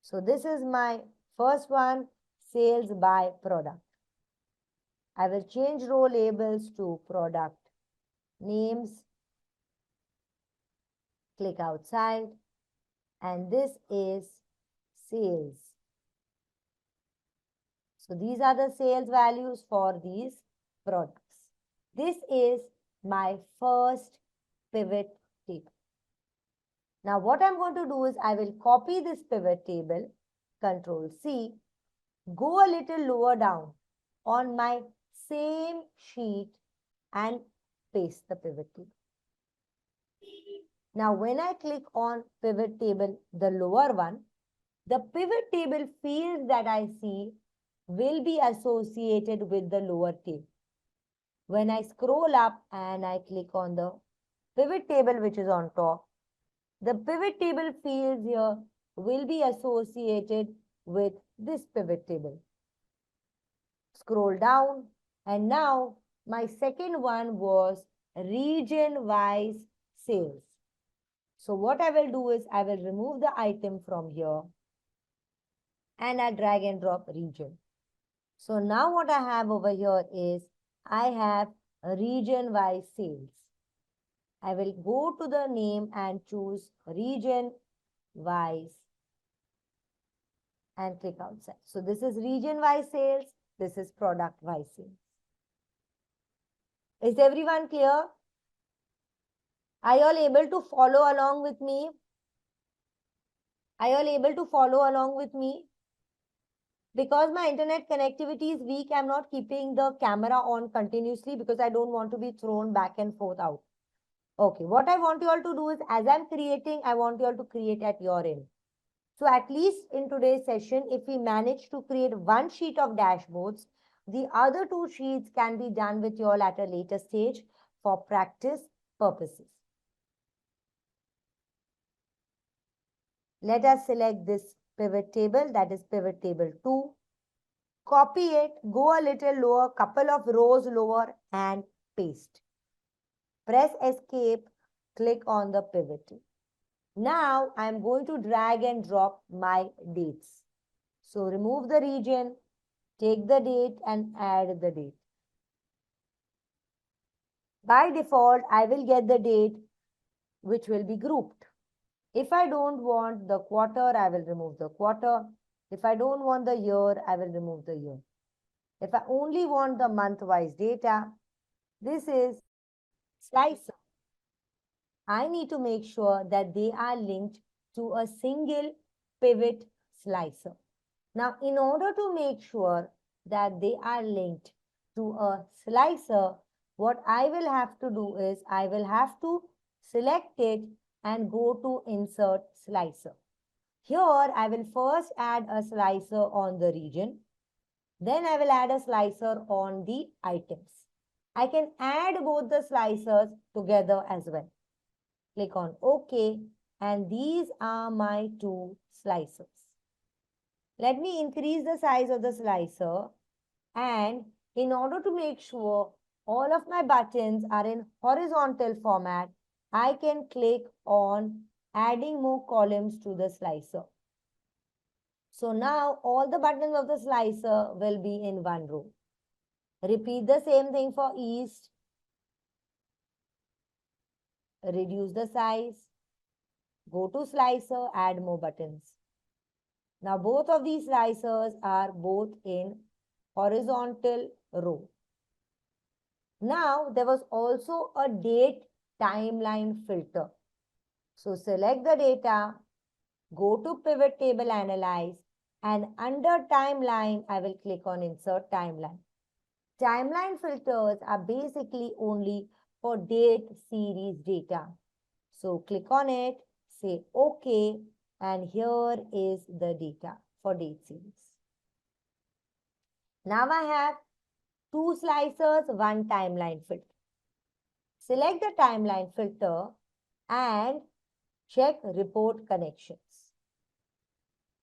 So this is my first one, sales by product. I will change row labels to product names, click outside, and this is sales. So these are the sales values for these products. This is my first pivot table. Now what I'm going to do is I will copy this pivot table, Control C, go a little lower down on my same sheet and paste the pivot table. Now when I click on pivot table, the lower one, the pivot table fields that I see will be associated with the lower table. When I scroll up and I click on the pivot table which is on top, the pivot table fields here will be associated with this pivot table. Scroll down and now my second one was region-wise sales. So what I will do is I will remove the item from here and I drag and drop region. So now what I have over here is I have a region-wise sales. I will go to the name and choose region-wise and click outside. So this is region-wise sales. This is product-wise sales. Is everyone clear? Are you all able to follow along with me? Are you all able to follow along with me? Because my internet connectivity is weak, I'm not keeping the camera on continuously because I don't want to be thrown back and forth out. Okay, what I want you all to do is as I'm creating, I want you all to create at your end. So at least in today's session, if we manage to create one sheet of dashboards, the other two sheets can be done with you all at a later stage for practice purposes. Let us select this pivot table, that is pivot table 2. Copy it, go a little lower, couple of rows lower and paste. Press escape, click on the pivot. Now I am going to drag and drop my dates. So remove the region, take the date and add the date. By default, I will get the date which will be grouped. If I don't want the quarter, I will remove the quarter. If I don't want the year, I will remove the year. If I only want the month-wise data, this is slicer. I need to make sure that they are linked to a single pivot slicer. Now, in order to make sure that they are linked to a slicer, what I will have to do is I will have to select it and go to insert slicer. Here, I will first add a slicer on the region. Then I will add a slicer on the items. I can add both the slicers together as well. Click on OK and these are my two slicers. Let me increase the size of the slicer and in order to make sure all of my buttons are in horizontal format, I can click on adding more columns to the slicer. So now all the buttons of the slicer will be in one row. Repeat the same thing for east. Reduce the size. Go to slicer, add more buttons. Now both of these slicers are both in horizontal row. Now there was also a date timeline filter. So select the data, go to pivot table analyze and under timeline, I will click on insert timeline. Timeline filters are basically only for date series data. So click on it, say OK, and here is the data for date series. Now I have two slicers, one timeline filter. Select the timeline filter and check report connections.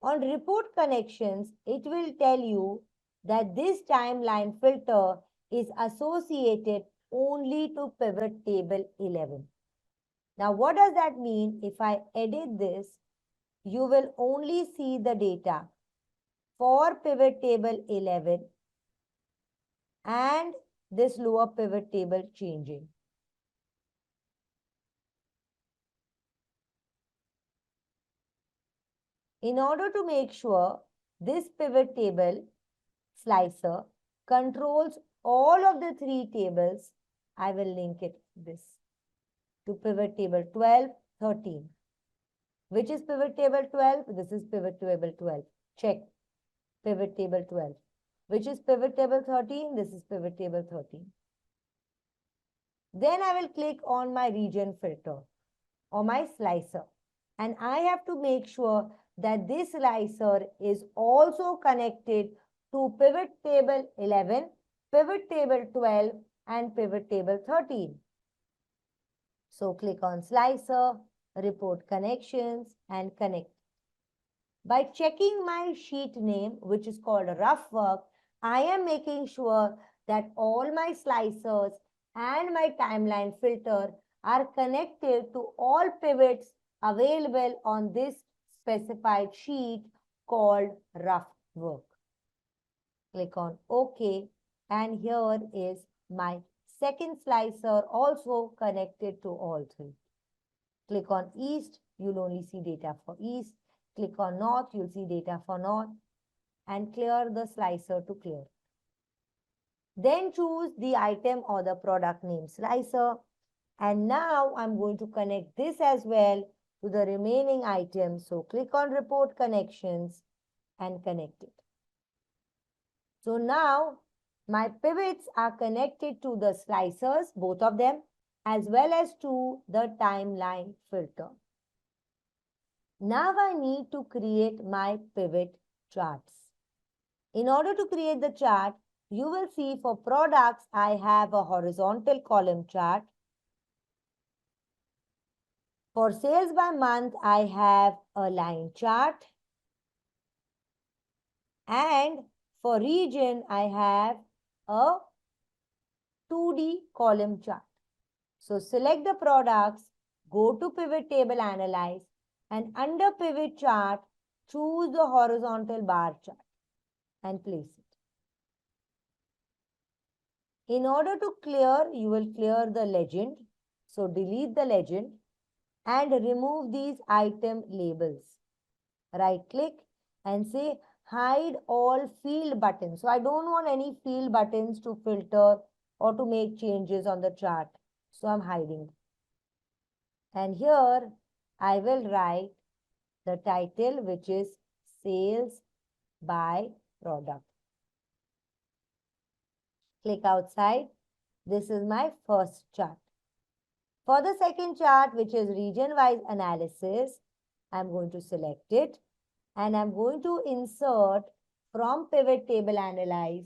On report connections, it will tell you that this timeline filter is associated only to pivot table 11. Now, what does that mean? If I edit this, you will only see the data for pivot table 11 and this lower pivot table changing. In order to make sure this pivot table slicer controls all of the three tables, I will link it this to pivot table 12, 13. Which is pivot table 12? This is pivot table 12. Check pivot table 12. Which is pivot table 13? This is pivot table 13. Then I will click on my region filter or my slicer. And I have to make sure that this slicer is also connected to pivot table 11, pivot table 12, and pivot table 13. So click on slicer, report connections, and connect. By checking my sheet name, which is called rough work, I am making sure that all my slicers and my timeline filter are connected to all pivots available on this specified sheet called rough work. Click on OK, and here is my second slicer also connected to all three. Click on East, you'll only see data for East. Click on North, you'll see data for North, and clear the slicer to clear. Then choose the item or the product name slicer. And now I'm going to connect this as well to the remaining items. So click on report connections and connect it. So now my pivots are connected to the slicers, both of them, as well as to the timeline filter. Now I need to create my pivot charts. In order to create the chart, you will see for products, I have a horizontal column chart. For sales by month, I have a line chart. And for region, I have a 2D column chart. So select the products, go to pivot table analyze, and under pivot chart, choose the horizontal bar chart and place it. In order to clear, you will clear the legend. So delete the legend and remove these item labels. Right click and say hide all field buttons. So I don't want any field buttons to filter or to make changes on the chart. So I'm hiding. And here I will write the title, which is sales by product. Click outside. This is my first chart. For the second chart, which is region-wise analysis, I'm going to select it and I'm going to insert from pivot table analyze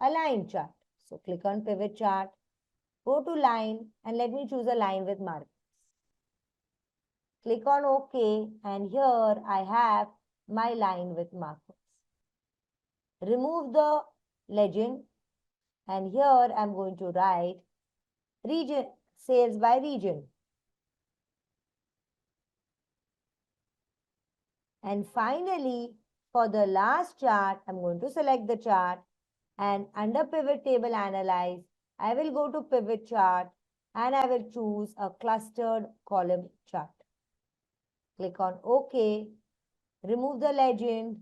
a line chart. So click on pivot chart, go to line and let me choose a line with markers. Click on OK and here I have my line with markers. Remove the legend and here I'm going to write region, sales by region. And finally, for the last chart, I'm going to select the chart and under pivot table analyze, I will go to pivot chart and I will choose a clustered column chart. Click on OK, remove the legend,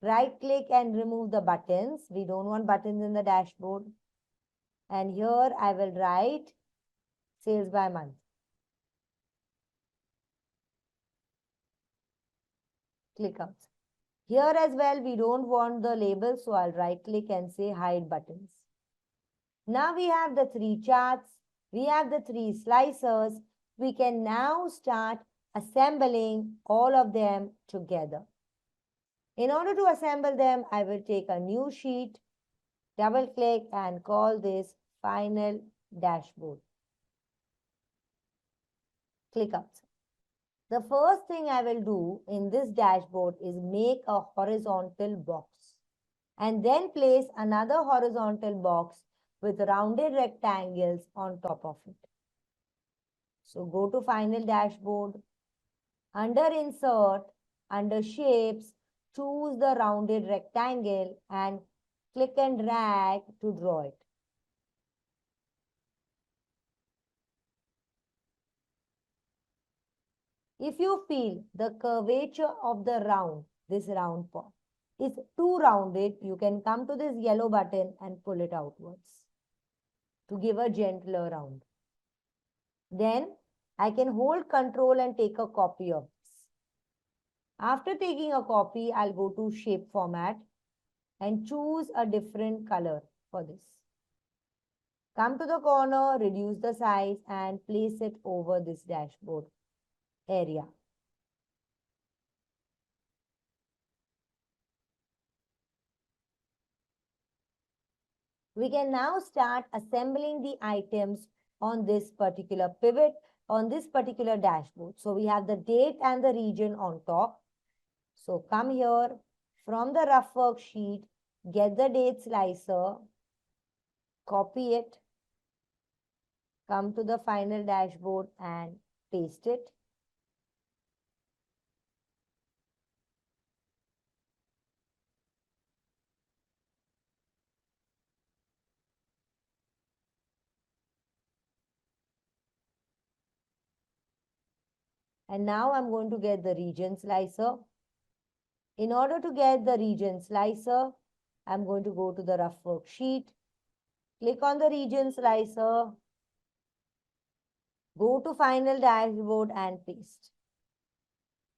right click and remove the buttons. We don't want buttons in the dashboard. And here I will write sales by month. Click out. Here as well, we don't want the label, so I'll right click and say hide buttons. Now we have the three charts, we have the three slicers. We can now start assembling all of them together. In order to assemble them, I will take a new sheet, double click and call this final dashboard. Click outside. The first thing I will do in this dashboard is make a horizontal box and then place another horizontal box with rounded rectangles on top of it. So go to Final Dashboard. Under Insert, under Shapes, choose the rounded rectangle and click and drag to draw it. If you feel the curvature of the round, this round part, is too rounded, you can come to this yellow button and pull it outwards to give a gentler round. Then I can hold Control and take a copy of this. After taking a copy, I'll go to Shape Format and choose a different color for this. Come to the corner, reduce the size and place it over this dashboard area. We can now start assembling the items on this particular pivot, on this particular dashboard. So we have the date and the region on top. So come here, from the rough worksheet, get the date slicer, copy it, come to the final dashboard and paste it. And now I'm going to get the region slicer. In order to get the region slicer, I'm going to go to the rough worksheet, click on the region slicer, go to final dashboard and paste.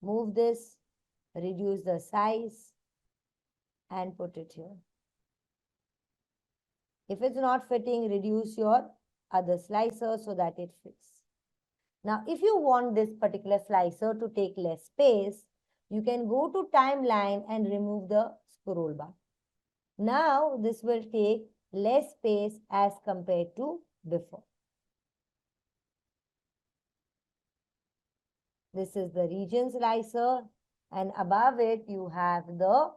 Move this, reduce the size and put it here. If it's not fitting, reduce your other slicer so that it fits. Now, if you want this particular slicer to take less space, you can go to timeline and remove the scroll bar. Now, this will take less space as compared to before. This is the region slicer and above it you have the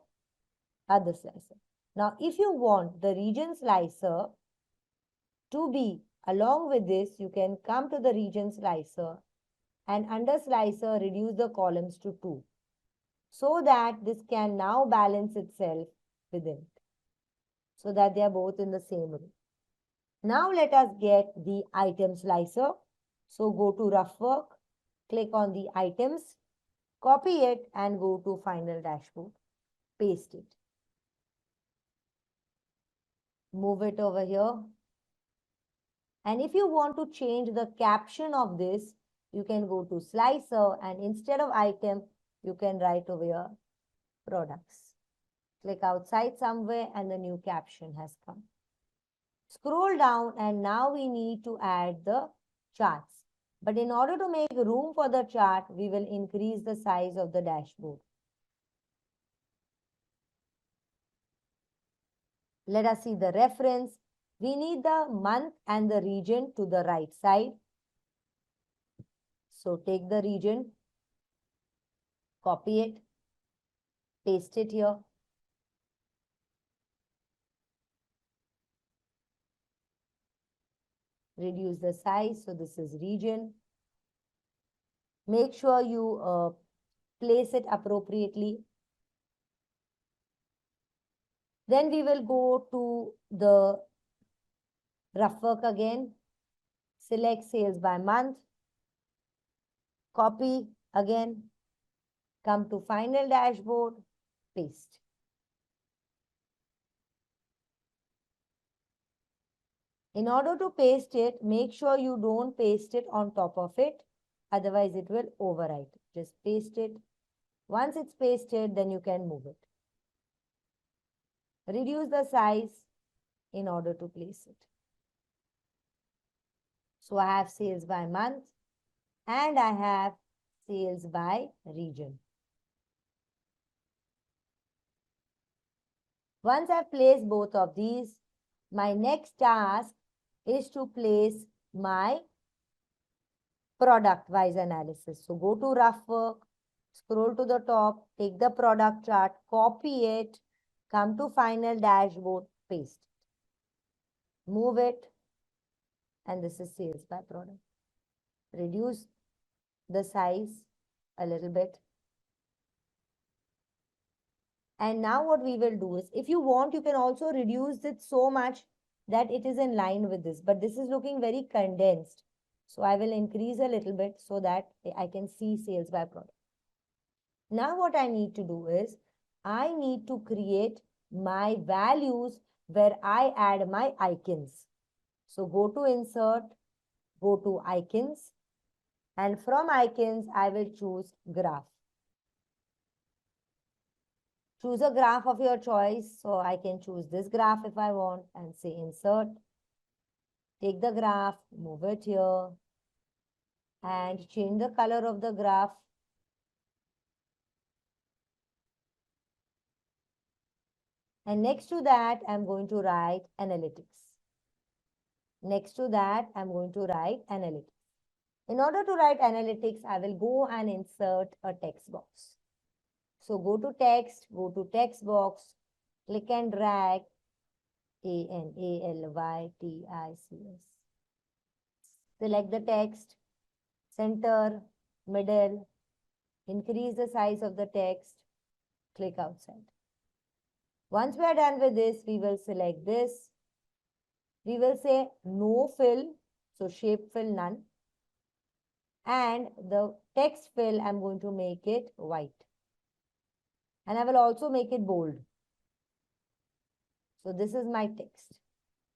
other slicer. Now, if you want the region slicer to be along with this, you can come to the region slicer and under slicer reduce the columns to 2 so that this can now balance itself within it, so that they are both in the same row. Now let us get the item slicer. So go to rough work, click on the items, copy it and go to final dashboard, paste it. Move it over here. And if you want to change the caption of this, you can go to slicer and instead of item, you can write over here products. Click outside somewhere and the new caption has come. Scroll down and now we need to add the charts. But in order to make room for the chart, we will increase the size of the dashboard. Let us see the reference. We need the month and the region to the right side. So take the region, copy it, paste it here. Reduce the size. So this is region. Make sure you place it appropriately. Then we will go to the rough work again. Select sales by month. Copy again. Come to final dashboard. Paste. In order to paste it, make sure you don't paste it on top of it. Otherwise, it will overwrite. Just paste it. Once it's pasted, then you can move it. Reduce the size in order to place it. So I have sales by month and I have sales by region. Once I've placed both of these, my next task is to place my product wise analysis. So go to rough work, scroll to the top, take the product chart, copy it, come to final dashboard, paste it, move it, and this is sales by product. Reduce the size a little bit. And now what we will do is, if you want, you can also reduce it so much that it is in line with this. But this is looking very condensed. So I will increase a little bit so that I can see sales by product. Now what I need to do is, I need to create my values where I add my icons. So go to insert, go to icons, and from icons, I will choose graph. Choose a graph of your choice. So I can choose this graph if I want and say insert. Take the graph, move it here and change the color of the graph. And next to that, I'm going to write analytics. Next to that, I'm going to write analytics. In order to write analytics, I will go and insert a text box. So go to text box, click and drag analytics. Select the text, center, middle, increase the size of the text, click outside. Once we are done with this, we will select this. We will say no fill, so shape fill none. And the text fill, I'm going to make it white. And I will also make it bold. So this is my text.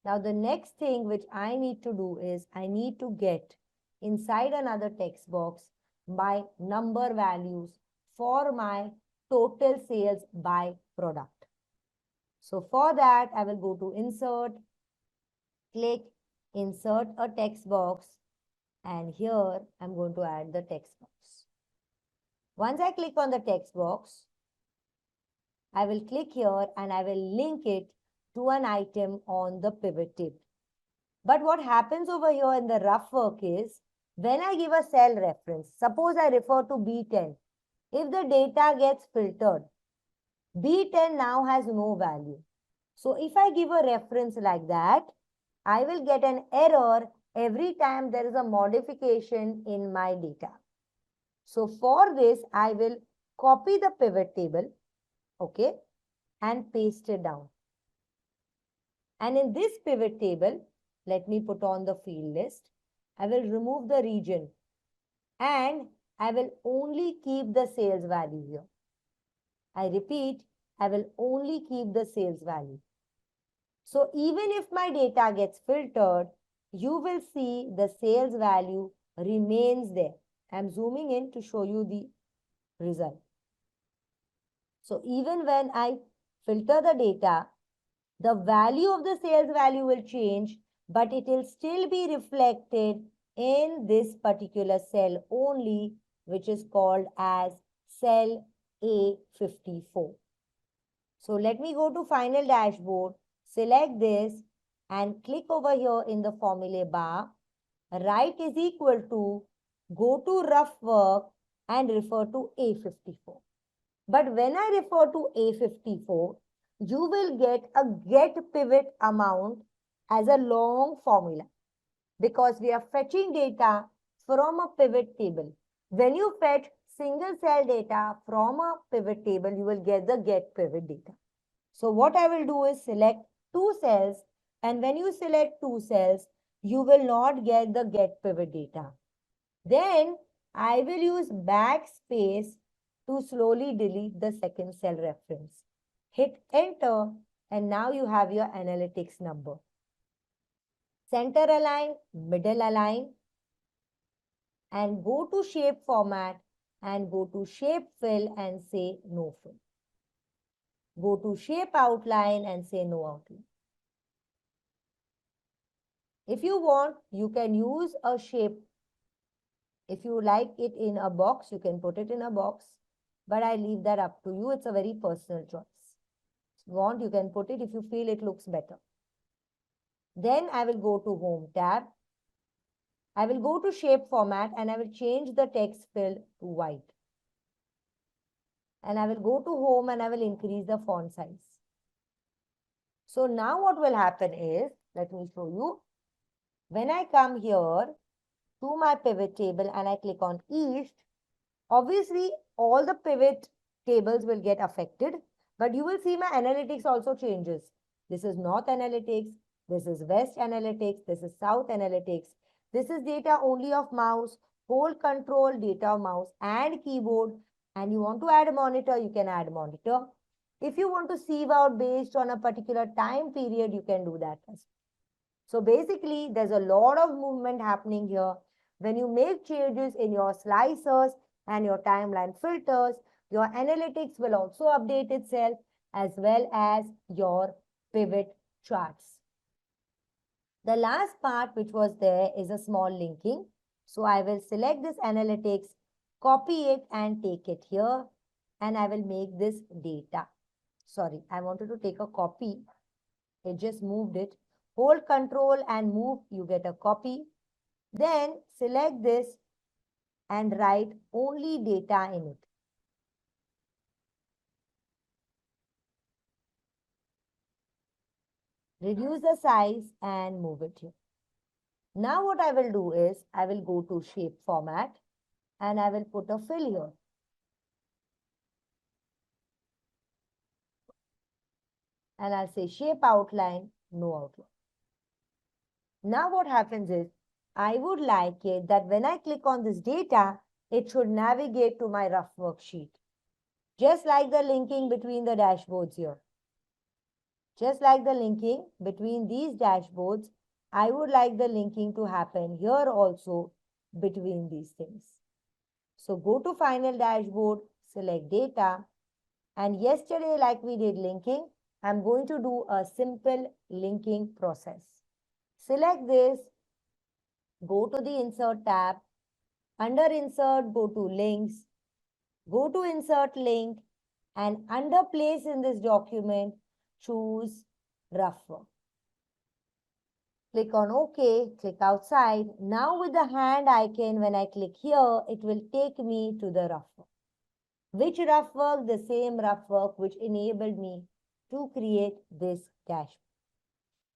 Now the next thing which I need to do is, I need to get inside another text box my number values for my total sales by product. So for that, I will go to insert, click insert a text box, and here I'm going to add the text box. Once I click on the text box, I will click here and I will link it to an item on the pivot table. But what happens over here in the rough work is, when I give a cell reference, suppose I refer to B10, if the data gets filtered, B10 now has no value. So if I give a reference like that, I will get an error every time there is a modification in my data. So for this, I will copy the pivot table, okay, and paste it down. And in this pivot table, let me put on the field list. I will remove the region and I will only keep the sales value here. I repeat, I will only keep the sales value. So even if my data gets filtered, you will see the sales value remains there. I'm zooming in to show you the result. So even when I filter the data, the value of the sales value will change, but it will still be reflected in this particular cell only, which is called as cell A54. So let me go to final dashboard, select this and click over here in the formula bar, right is equal to, go to rough work and refer to A54. But when I refer to A54, you will get a get pivot amount as a long formula because we are fetching data from a pivot table. When you fetch single cell data from a pivot table, you will get the get pivot data. So what I will do is select two cells, and when you select two cells, you will not get the get pivot data. Then I will use backspace to slowly delete the second cell reference. Hit enter and now you have your analytics number. Center align, middle align, and go to shape format and go to shape fill and say no fill. Go to shape outline and say no outline. If you want, you can use a shape. If you like it in a box, you can put it in a box. But I leave that up to you. It's a very personal choice. If you want, you can put it if you feel it looks better. Then I will go to Home tab. I will go to shape format and I will change the text fill to white. And I will go to home and I will increase the font size. So now what will happen is, let me show you. When I come here to my pivot table and I click on East, obviously all the pivot tables will get affected, but you will see my analytics also changes. This is North Analytics, this is West Analytics, this is South Analytics. This is data only of mouse, hold control, data of mouse and keyboard. And you want to add a monitor, you can add monitor. If you want to sieve out based on a particular time period, you can do that as well. So basically, there's a lot of movement happening here. When you make changes in your slicers and your timeline filters, your analytics will also update itself as well as your pivot charts. The last part which was there is a small linking. So I will select this analytics, copy it and take it here. And I will make this data. Sorry, I wanted to take a copy. It just moved it. Hold control and move, you get a copy. Then select this and write only data in it. Reduce the size and move it here. Now what I will do is, I will go to shape format and I will put a fill here. And I'll say shape outline, no outline. Now what happens is, I would like it that when I click on this data, it should navigate to my rough worksheet. Just like the linking between the dashboards here. Just like the linking between these dashboards, I would like the linking to happen here also between these things. So go to final dashboard, select data. And yesterday, like we did linking, I'm going to do a simple linking process. Select this, go to the insert tab. Under insert, go to links. Go to insert link and under place in this document, choose rough work. Click on OK, click outside. Now with the hand icon, when I click here, it will take me to the rough work. Which rough work? The same rough work which enabled me to create this dashboard.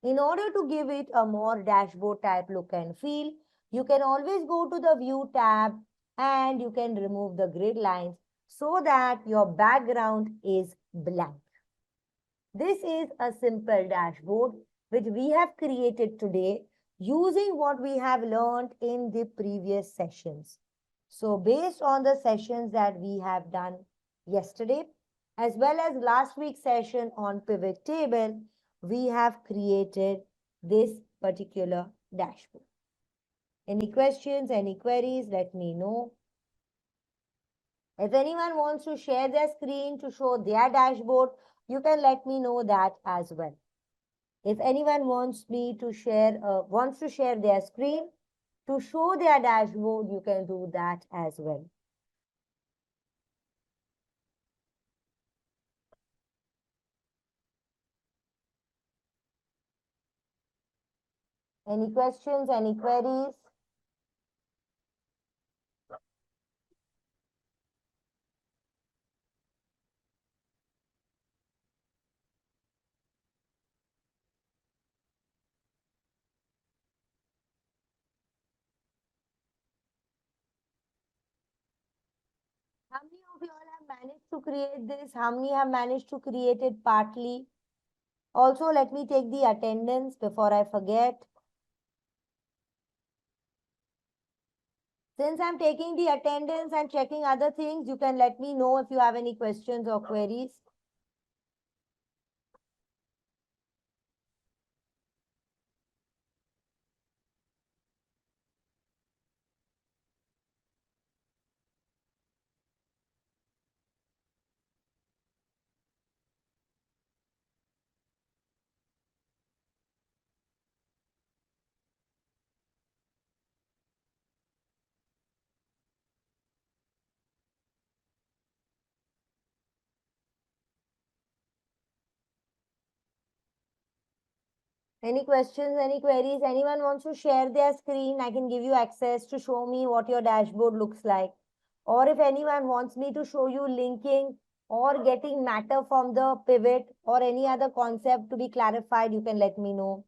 In order to give it a more dashboard type look and feel, you can always go to the View tab and you can remove the grid lines so that your background is blank. This is a simple dashboard which we have created today using what we have learned in the previous sessions. So based on the sessions that we have done yesterday, as well as last week's session on pivot table, we have created this particular dashboard. Any questions, any queries, let me know. If anyone wants to share their screen to show their dashboard, you can let me know that as well. If anyone wants me to share, their screen to show their dashboard, you can do that as well. Any questions, any queries? How many of you all have managed to create this? How many have managed to create it partly? Also, let me take the attendance before I forget. Since I'm taking the attendance and checking other things, you can let me know if you have any questions or queries. Any questions, any queries? Anyone wants to share their screen? I can give you access to show me what your dashboard looks like. Or if anyone wants me to show you linking or getting matter from the pivot or any other concept to be clarified, you can let me know.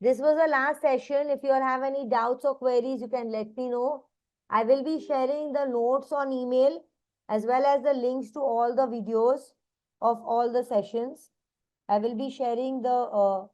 This was the last session. If you have any doubts or queries, you can let me know. I will be sharing the notes on email as well as the links to all the videos of all the sessions. I will be sharing the